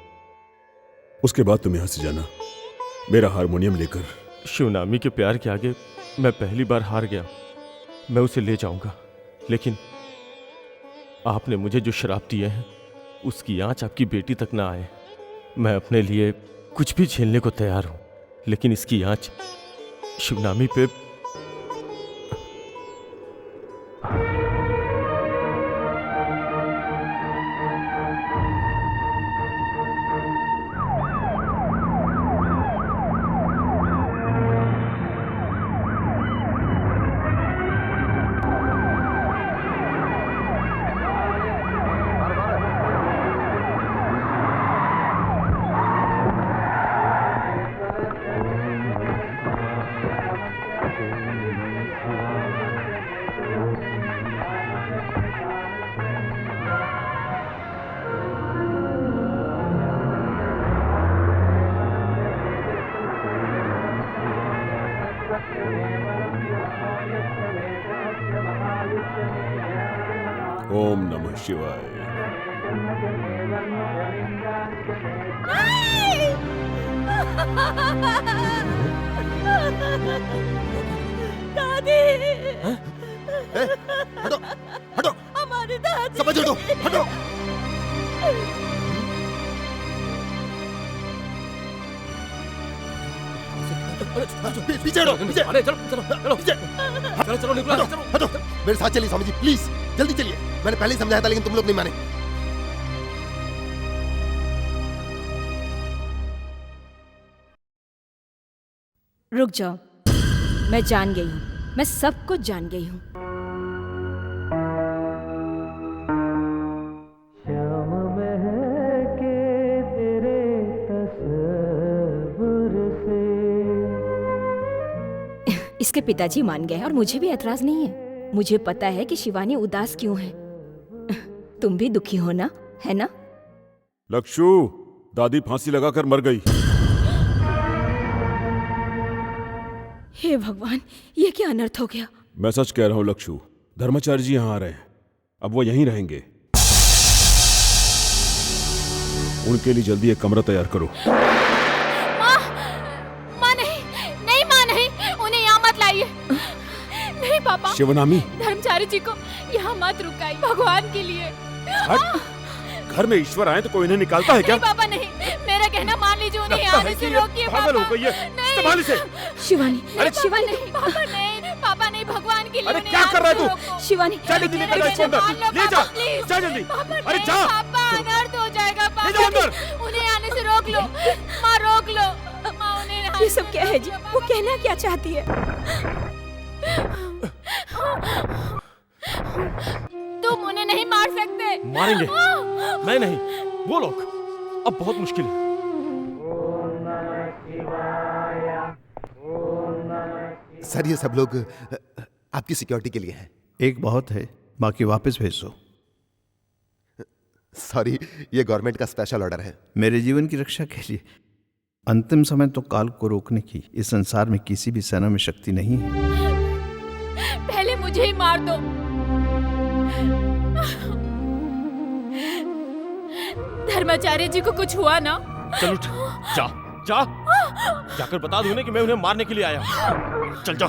Speaker 2: उसके बाद तुम यहां से जाना मेरा हारमोनियम लेकर।
Speaker 7: शिवनामी के प्यार के आगे मैं पहली बार हार गया। मैं उसे ले जाऊंगा, लेकिन आपने मुझे जो श्राप दिए हैं उसकी आंच आपकी बेटी तक ना आए। मैं अपने लिए कुछ भी झेलने को तैयार हूं, लेकिन इसकी आंच शिवनामी पे
Speaker 2: ओम नमः शिवाय।
Speaker 4: नहीं! दादी,
Speaker 8: हटो हटो,
Speaker 4: हमारी दादी।
Speaker 8: समझ हटो हटो। पीछे हटो, पीछे।
Speaker 1: अरे चलो चलो चलो
Speaker 8: पीछे।
Speaker 1: चलो चलो निकलो
Speaker 8: हटो,
Speaker 1: चलो
Speaker 8: हटो। मेरे साथ चलिए स्वामी जी, प्लीज जल्दी चलिए। मैंने पहले ही समझाया था लेकिन तुम लोग नहीं माने।
Speaker 5: रुक जाओ, मैं जान गई हूँ, मैं सब कुछ जान गई हूँ।
Speaker 10: श्याम महके तेरे तस्वुर से।
Speaker 5: इसके पिताजी मान गए और मुझे भी एतराज नहीं है। मुझे पता है कि शिवानी उदास क्यों है। तुम भी दुखी हो ना, है ना?
Speaker 2: लक्षु, दादी फांसी लगाकर मर गई।
Speaker 5: हे भगवान, ये क्या अनर्थ हो गया?
Speaker 2: मैं सच कह रहा हूँ लक्षु, धर्माचार्य जी यहाँ आ रहे हैं। अब वो यहीं रहेंगे। उनके लिए जल्दी एक कमरा तैयार करो।
Speaker 3: माँ नहीं, नहीं माँ नहीं, उन्हें यहाँ मत लाइए। नहीं पापा,
Speaker 2: शिवनामी,
Speaker 3: धर्मचारी जी को यहाँ मत रुकाइए, भगवान के लिए।
Speaker 2: घर में ईश्वर आए तो कोई इन्हें निकालता है क्या?
Speaker 3: नहीं पापा नहीं, मेरा कहना मान लीजिए, उन्हें यहाँ आने से रोकिए पापा।
Speaker 2: पागल हो गई है, संभाल इसे।
Speaker 5: शिवानी,
Speaker 3: अरे शिवानी नहीं, पापा नहीं, पापा नहीं, भगवान के लिए
Speaker 2: अरे
Speaker 3: उन्हें
Speaker 2: क्या
Speaker 3: यहाँ
Speaker 2: कर रहा है
Speaker 3: से
Speaker 2: तू?
Speaker 3: रोको।
Speaker 5: शिवानी,
Speaker 2: जा जल्दी निकल जा इसको अंदर, ले जा, जा जल्दी। अरे जा,
Speaker 3: पापा अनर्थ हो जाएगा
Speaker 2: ले जाओ
Speaker 3: पापा,
Speaker 2: अंदर।
Speaker 3: उन्हें आने से रोक लो। माँ रोक लो, माँ उन्हें।
Speaker 5: ये सब क्या है जी? वो कहना क्या चाहती है?
Speaker 3: तुम उन्हें नहीं मार सकते।
Speaker 7: मारेंगे, मैं नहीं, वो लोग। अब बहुत मुश्किल है।
Speaker 8: सर ये सब लोग आपकी सिक्योरिटी के लिए हैं।
Speaker 11: एक बहुत है, बाकी वापस भेज दो।
Speaker 8: सॉरी, ये गवर्नमेंट का स्पेशल ऑर्डर है।
Speaker 11: मेरे जीवन की रक्षा के लिए। अंतिम समय तो काल को रोकने की इस संसार में किसी भी सेना में शक्ति नहीं है।
Speaker 3: पहले मुझे ही मार दो। धर्माचार्य जी को कुछ हुआ ना?
Speaker 7: चल उठ, जा जा, जाकर बता दो कि मैं उन्हें मारने के लिए आया हूँ। चल जा,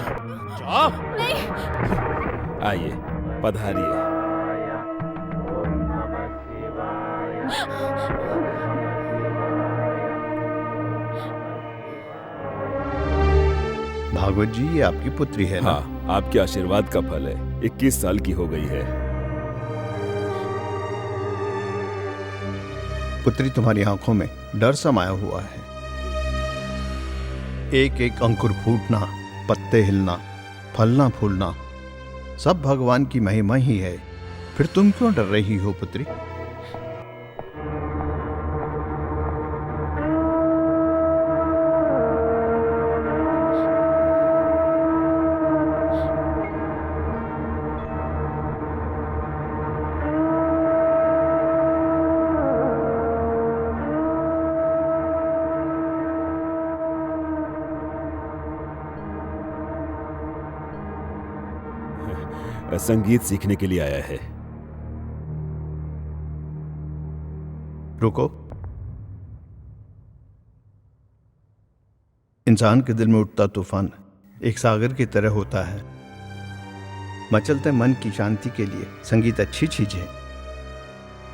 Speaker 7: जा।
Speaker 2: आइए, पधारिए।
Speaker 11: भागवत जी, ये आपकी पुत्री है ना?
Speaker 2: हाँ, आपके आशीर्वाद का फल है। 21 साल की हो गई है।
Speaker 11: पुत्री, तुम्हारी आंखों में डर समाया हुआ है। एक एक अंकुर फूटना, पत्ते हिलना, फलना फूलना, सब भगवान की महिमा ही है। फिर तुम क्यों डर रही हो पुत्री?
Speaker 2: संगीत सीखने के लिए आया है।
Speaker 11: रुको। इंसान के दिल में उठता तूफान एक सागर की तरह होता है। मचलते मन की शांति के लिए संगीत अच्छी चीज है।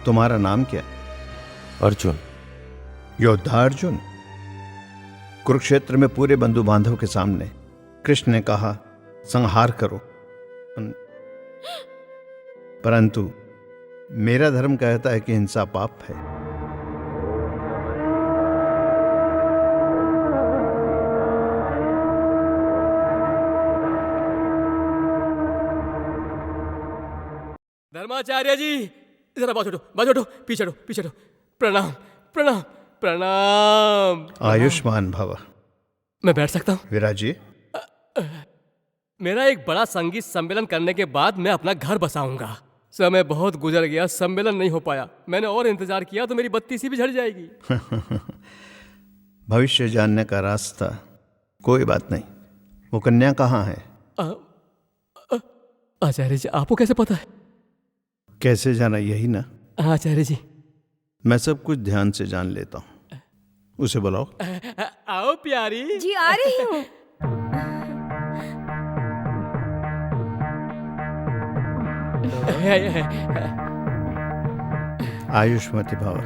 Speaker 11: तुम्हारा नाम क्या?
Speaker 7: अर्जुन।
Speaker 11: योद्धा अर्जुन। कुरुक्षेत्र में पूरे बंधु बांधव के सामने कृष्ण ने कहा संहार करो, परंतु मेरा धर्म कहता है कि हिंसा पाप है।
Speaker 1: धर्माचार्य जी, जरा बाजू हटो, पीछे हटो। प्रणाम प्रणाम प्रणाम।
Speaker 11: आयुष्मान भव।
Speaker 1: मैं बैठ सकता हूँ?
Speaker 11: विराजिए।
Speaker 1: मेरा एक बड़ा संगीत सम्मेलन करने के बाद मैं अपना घर बसाऊंगा। समय बहुत गुजर गया, सम्मेलन नहीं हो पाया। मैंने और इंतजार किया तो मेरी बत्ती सी भी झड़ जाएगी।
Speaker 11: भविष्य जानने का रास्ता। कोई बात नहीं। वो कन्या कहाँ है?
Speaker 1: आचार्य जी, आपको कैसे पता है?
Speaker 11: कैसे जाना, यही ना?
Speaker 1: आचार्य जी,
Speaker 11: मैं सब कुछ ध्यान से जान लेता हूँ। उसे बुलाओ।
Speaker 1: आओ प्यारी।
Speaker 5: जी आ रही हूँ।
Speaker 11: आयुष्मती भव।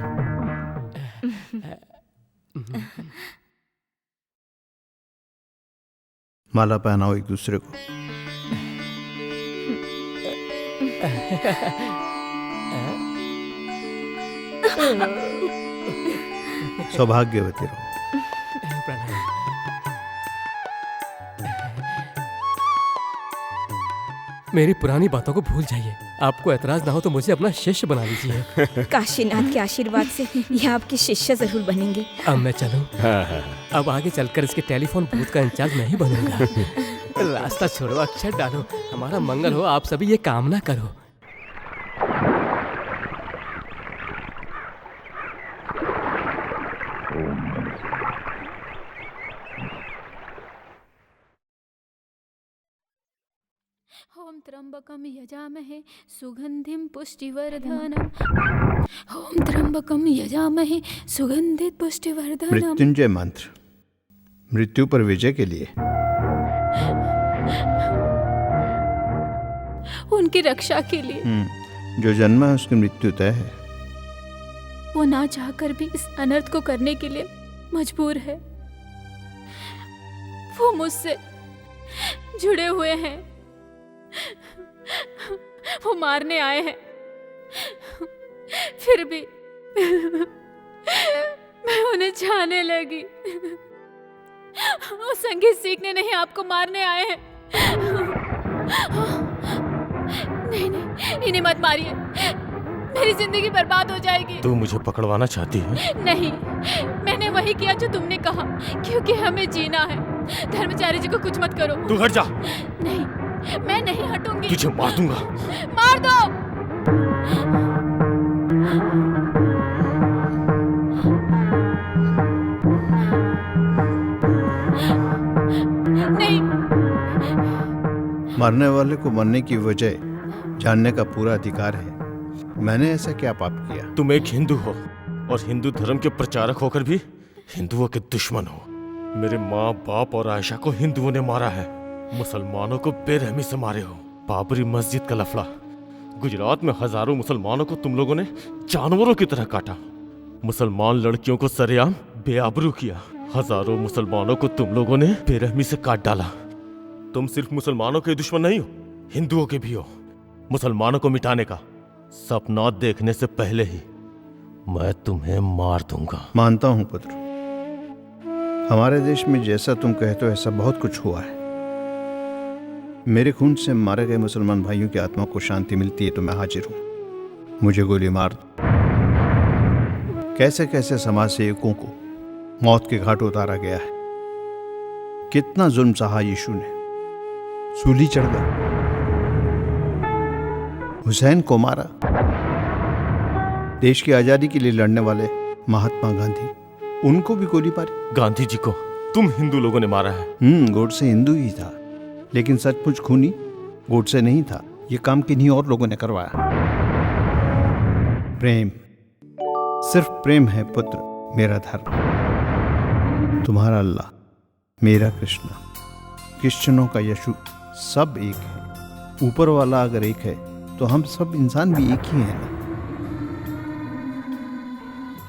Speaker 11: माला पहनाओ एक दूसरे को। सौभाग्यवती रहो।
Speaker 1: मेरी पुरानी बातों को भूल जाइए। आपको एतराज ना हो तो मुझे अपना शिष्य बना लीजिए।
Speaker 5: काशीनाथ के आशीर्वाद से ये आपके शिष्य जरूर बनेंगे।
Speaker 1: अब मैं चलूं? अब आगे चलकर इसके टेलीफोन बूथ का इंचार्ज मैं ही बनूंगा। रास्ता छोड़ो, अक्षर डालो, हमारा मंगल हो, आप सभी ये कामना करो।
Speaker 3: ओम त्र्यंबकम यजामहे सुगंधिम पुष्टिवर्धनम। ओम त्र्यंबकम यजामहे सुगंधित पुष्टिवर्धनम।
Speaker 11: मृत्युंजय मंत्र मृत्यु पर विजय के लिए।
Speaker 3: उनकी रक्षा के लिए।
Speaker 11: जो जन्मा है उसकी मृत्यु तय है।
Speaker 3: वो ना चाहकर भी इस अनर्थ को करने के लिए मजबूर है। वो मुझसे जुड़े हुए हैं, वो मारने आए हैं, फिर भी मैं उन्हें चाहने लगी। वो संगीत सीखने नहीं, आपको मारने आए हैं। नहीं नहीं, इन्हें मत मारिए, मेरी जिंदगी बर्बाद हो जाएगी।
Speaker 7: तू मुझे पकड़वाना चाहती है?
Speaker 3: नहीं, मैंने वही किया जो तुमने कहा, क्योंकि हमें जीना है। धर्मचारी जी को कुछ मत करो।
Speaker 7: तू हट जा।
Speaker 3: नहीं, मैं नहीं हटूंगी।
Speaker 7: तुझे मार दूंगा।
Speaker 3: मार दो। नहीं।
Speaker 11: मरने वाले को मरने की वजह जानने का पूरा अधिकार है। मैंने ऐसा क्या पाप किया?
Speaker 7: तुम एक हिंदू हो और हिंदू धर्म के प्रचारक होकर भी हिंदुओं के दुश्मन हो। मेरे माँ बाप और आयशा को हिंदुओं ने मारा है, मुसलमानों को बेरहमी से मारे हो। बाबरी मस्जिद का लफड़ा, गुजरात में हजारों मुसलमानों को तुम लोगों ने जानवरों की तरह काटा। मुसलमान लड़कियों को सरेआम बेआबरू किया। हजारों मुसलमानों को तुम लोगों ने बेरहमी से काट डाला। तुम सिर्फ मुसलमानों के दुश्मन नहीं हो, हिंदुओं के भी हो। मुसलमानों को मिटाने का सपना देखने से पहले ही मैं तुम्हें मार दूंगा।
Speaker 11: मानता हूं पुत्र, हमारे देश में जैसा तुम कहते हो ऐसा बहुत कुछ हुआ है। मेरे खून से मारे गए मुसलमान भाइयों की आत्मा को शांति मिलती है तो मैं हाजिर हूं। मुझे गोली मार दो। कैसे कैसे समाज सेवकों को मौत के घाट उतारा गया है। कितना जुल्म सहा यीशु ने। सूली चढ़ गए, हुसैन को मारा। देश की आजादी के लिए लड़ने वाले महात्मा गांधी, उनको भी गोली मारी।
Speaker 7: गांधी जी को तुम हिंदू लोगों ने मारा है।
Speaker 11: गोडसे हिंदू ही था, लेकिन सचमुच खूनी गोडसे नहीं था। ये काम किन्हीं और लोगों ने करवाया। प्रेम, सिर्फ प्रेम है पुत्र मेरा धर्म। तुम्हारा अल्लाह, मेरा कृष्ण, क्रिश्चियनों का यीशु, सब एक है। ऊपर वाला अगर एक है तो हम सब इंसान भी एक ही हैं।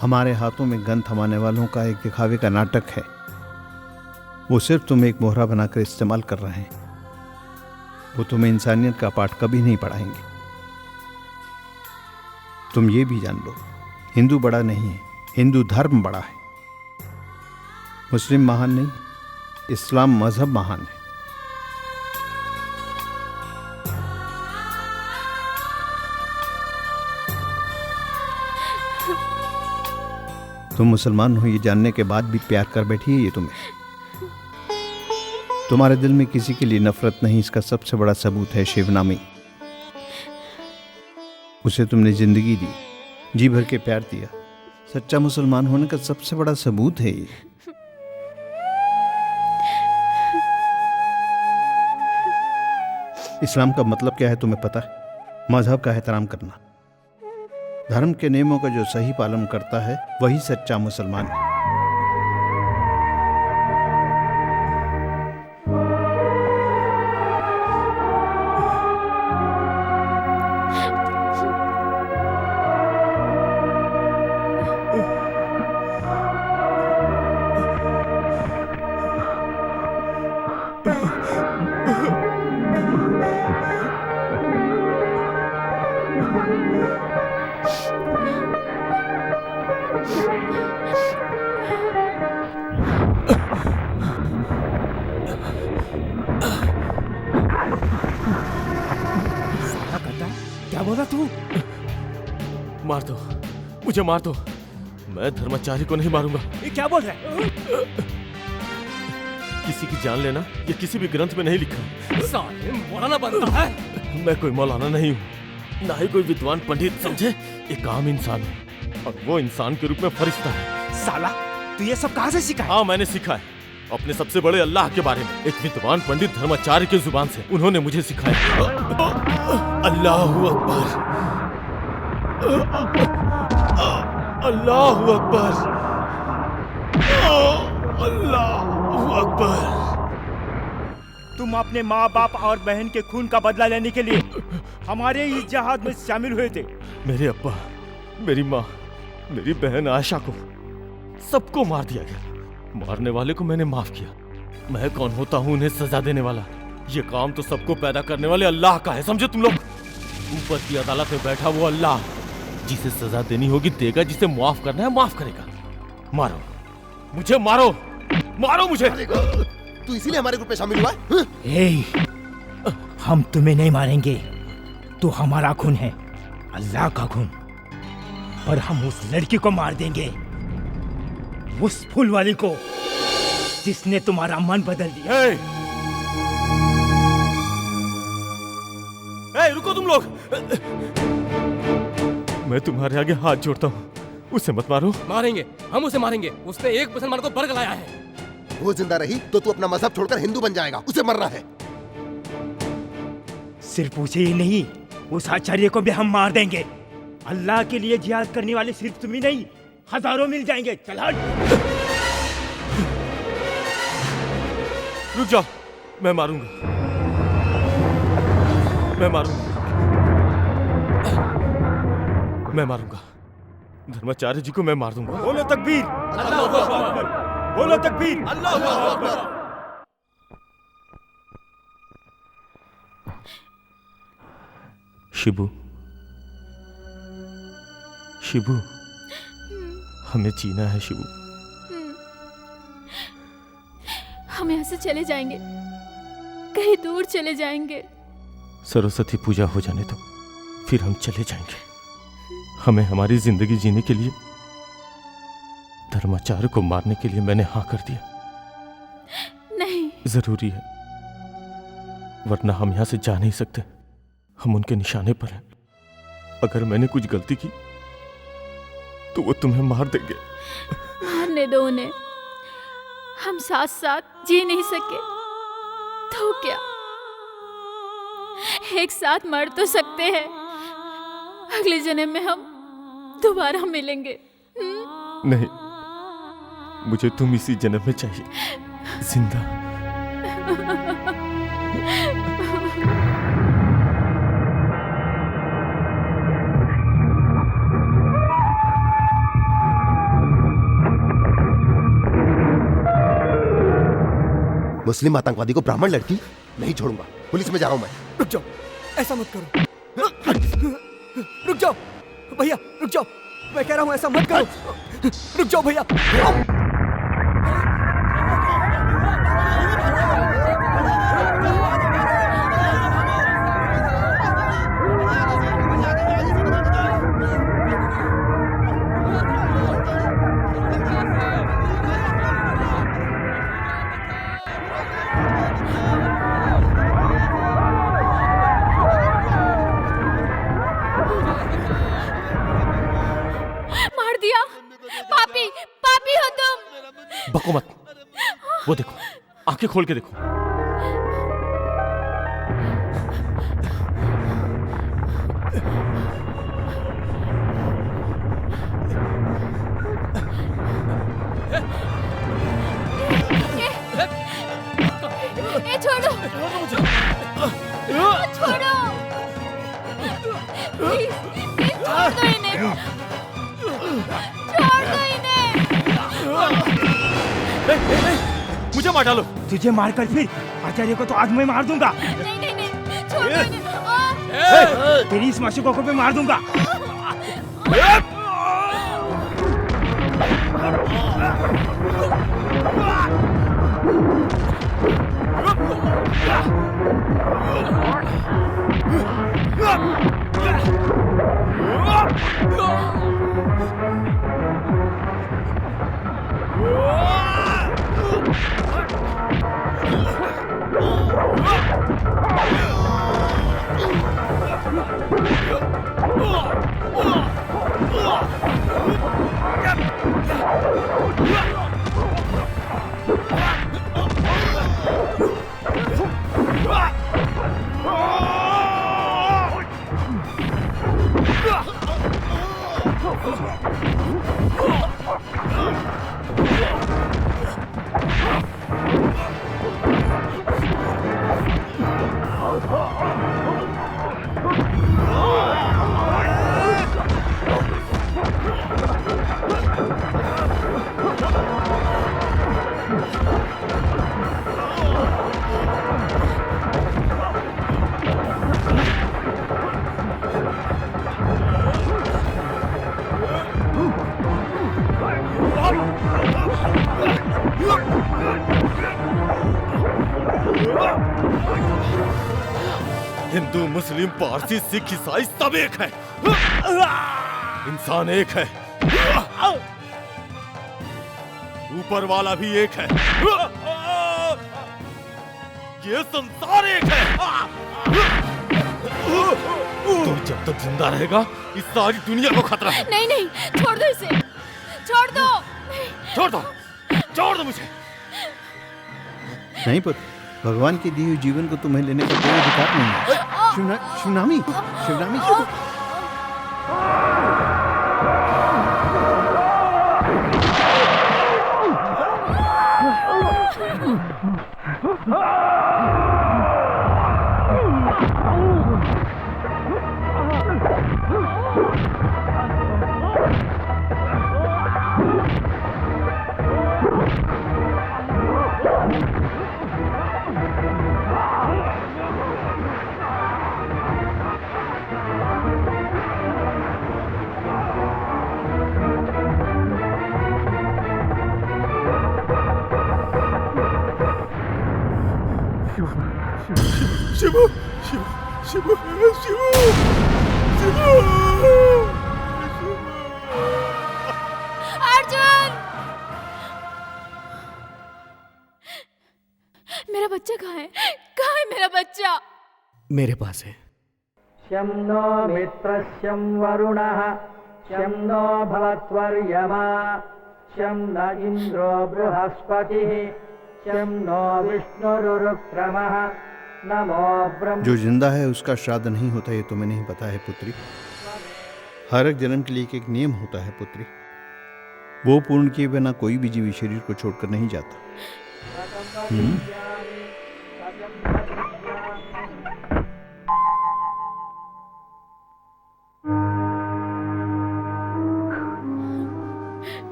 Speaker 11: हमारे हाथों में गन थमाने वालों का एक दिखावे का नाटक है। वो सिर्फ तुम्हें एक मोहरा बनाकर इस्तेमाल कर रहे हैं। वो तुम्हें इंसानियत का पाठ कभी नहीं पढ़ाएंगे। तुम ये भी जान लो, हिंदू बड़ा नहीं है, हिंदू धर्म बड़ा है। मुस्लिम महान नहीं, इस्लाम मजहब महान है। तुम मुसलमान हो ये जानने के बाद भी प्यार कर बैठी है ये तुम्हें। तुम्हारे दिल में किसी के लिए नफरत नहीं, इसका सबसे बड़ा सबूत है शिवनामी। उसे तुमने जिंदगी दी, जी भर के प्यार दिया। सच्चा मुसलमान होने का सबसे बड़ा सबूत है ये। इस्लाम का मतलब क्या है तुम्हें पता है? मजहब का एहतराम करना। धर्म के नियमों का जो सही पालन करता है वही सच्चा मुसलमान है।
Speaker 7: क्या बोला तू? मार दो, मुझे मार दो। मैं धर्माचार्य को नहीं मारूंगा।
Speaker 12: ये क्या बोल रहा है?
Speaker 7: किसी की जान लेना ये किसी भी ग्रंथ में नहीं लिखा।
Speaker 1: साले मौलाना बनता है।
Speaker 7: मैं कोई मौलाना नहीं हूँ, ना ही कोई विद्वान पंडित, समझे? एक आम इंसान हूँ और वो इंसान के रूप में फरिश्ता है।
Speaker 12: साला तू ये सब कहाँ से सीखा है?
Speaker 7: हाँ, मैंने सीखा है अपने सबसे बड़े अल्लाह के बारे में। एक विद्वान पंडित धर्माचार्य की जुबान से उन्होंने मुझे सिखाया। अल्लाहु अकबर, अल्लाहु अकबर, अल्लाहु अकबर।
Speaker 12: तुम अपने माँ बाप और बहन के खून का बदला लेने के लिए हमारे इस जहाज में शामिल हुए थे।
Speaker 7: मेरे अब्बा, मेरी माँ, मेरी बहन आयशा को सबको मार दिया गया। मारने वाले को मैंने माफ किया। मैं कौन होता हूँ उन्हें सजा देने वाला? ये काम तो सबको पैदा करने वाले अल्लाह का है, समझे तुम लोग? ऊपर की अदालत में बैठा वो अल्लाह, जिसे सजा देनी होगी देगा, जिसे माफ करना है माफ करेगा। मारो मुझे, मारो, मारो मुझे।
Speaker 8: तू इसीलिए हमारे ग्रुप में शामिल हुआ है?
Speaker 12: हम तुम्हें नहीं मारेंगे, तो हमारा खून है, अल्लाह का खून। पर हम उस लड़की को मार देंगे, उस फूल वाली को, जिसने तुम्हारा मन बदल दिया।
Speaker 7: रुको तुम लोग, मैं तुम्हारे आगे हाथ जोड़ता हूँ, उसे मत मारो।
Speaker 1: मारेंगे, हम उसे मारेंगे। उसने एक मुसलमान को बर्ग लाया है।
Speaker 8: वो जिंदा रही तो तू अपना मजहब छोड़कर हिंदू बन जाएगा। उसे मरना है।
Speaker 12: सिर्फ उसे ही नहीं, उस आचार्य को भी हम मार देंगे। अल्लाह के लिए जिहाद करने वाले सिर्फ तुम ही नहीं, हजारों मिल जाएंगे। चल हट।
Speaker 7: रुक जाओ, मैं मारूंगा, मैं मारूंगा, मैं मारूंगा। धर्माचार्य जी को मैं मार दूंगा।
Speaker 12: बोलो तकबीर,
Speaker 1: अल्लाहू अकबर,
Speaker 12: बोलो तकबीर,
Speaker 1: अल्लाहू अकबर।
Speaker 7: शिबू, शिबू, हमें जीना है शिबू।
Speaker 3: हम यहाँ से चले जाएंगे, कहीं दूर चले जाएंगे।
Speaker 7: सरस्वती पूजा हो जाने दो, फिर हम चले जाएंगे। हमें हमारी जिंदगी जीने के लिए, धर्माचार्य को मारने के लिए मैंने हाँ कर दिया।
Speaker 3: नहीं,
Speaker 7: जरूरी है, वरना हम यहाँ से जा नहीं सकते। हम उनके निशाने पर हैं। अगर मैंने कुछ गलती की तो वो तुम्हें मार देंगे।
Speaker 3: मारने दो उन्हें, हम साथ साथ जी नहीं सके तो क्या, एक साथ मर तो सकते हैं। अगले जन्म में हम दोबारा मिलेंगे।
Speaker 7: नहीं, मुझे तुम इसी जन्म में चाहिए, जिंदा।
Speaker 8: मुस्लिम आतंकवादी को ब्राह्मण लड़की नहीं छोड़ूंगा। पुलिस में जा रहा हूं मैं।
Speaker 6: रुक जाओ, ऐसा मत करो। रुक जाओ भैया, रुक जाओ, मैं कह रहा हूं ऐसा मत करो। रुक जाओ भैया।
Speaker 3: पापी, पापी हो तुम।
Speaker 7: बको मत, वो देखो, आंखें खोल के देखो।
Speaker 3: ए छोड़ो, छोड़ो, छोड़ दो इन्हें, छोड़ दो इन्हें।
Speaker 7: मुझे मार डालो।
Speaker 12: तुझे मारकर फिर आचार्य को तो आज मैं मार दूंगा।
Speaker 3: नहीं नहीं नहीं, छोड़ दो इन्हें।
Speaker 12: तेरी इस मासूकों को मैं मार दूंगा।
Speaker 7: हिंदू मुस्लिम पारसी सिख ईसाई सब एक है। इंसान एक है, ऊपर वाला भी एक है, ये संसार एक है। तो जब तक जिंदा रहेगा इस सारी दुनिया को खतरा है।
Speaker 3: नहीं नहीं, छोड़ दो इसे, छोड़ दो।
Speaker 7: छोड़ दो, छोड़ दो मुझे।
Speaker 11: नहीं पुत्र, भगवान के दिए हुए जीवन को तुम्हें लेने का कोई अधिकार नहीं है। शिवनामी, शिवनामी,
Speaker 7: शिवू, शिवू, शिवू, शिवू, शिवू।
Speaker 3: अर्जुन, मेरा बच्चा कहाँ है? कहाँ है मेरा बच्चा?
Speaker 6: मेरे पास है।
Speaker 10: शं नो मित्रस्यं वरुणः, शं नो भवत्वर्यमा, शं न इंद्रो बृहस्पतिः, शं नो विष्णुरुक्रमः, नमो ब्रह्म।
Speaker 11: जो जिंदा है उसका श्राद्ध नहीं होता, ये तुम्हें नहीं पता है पुत्री। हर एक जन्म के लिए एक नियम होता है पुत्री। वो पूर्ण किए बिना कोई भी जीवी शरीर को छोड़कर नहीं जाता।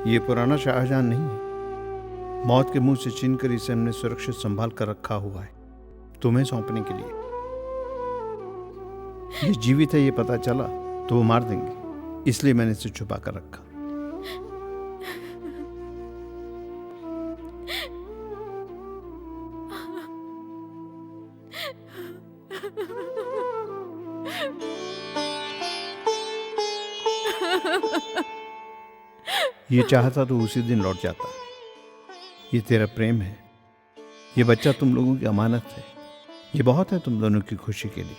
Speaker 11: ये पुराना शाहजहां नहीं है। मौत के मुंह से छीनकर इसे हमने सुरक्षित संभाल कर रखा हुआ है तुम्हें सौंपने के लिए। ये जीवित है ये पता चला तो वो मार देंगे, इसलिए मैंने इसे छुपा कर रखा। ये चाहता तो उसी दिन लौट जाता। ये तेरा प्रेम है, ये बच्चा तुम लोगों की अमानत है। ये बहुत है तुम दोनों की खुशी के लिए।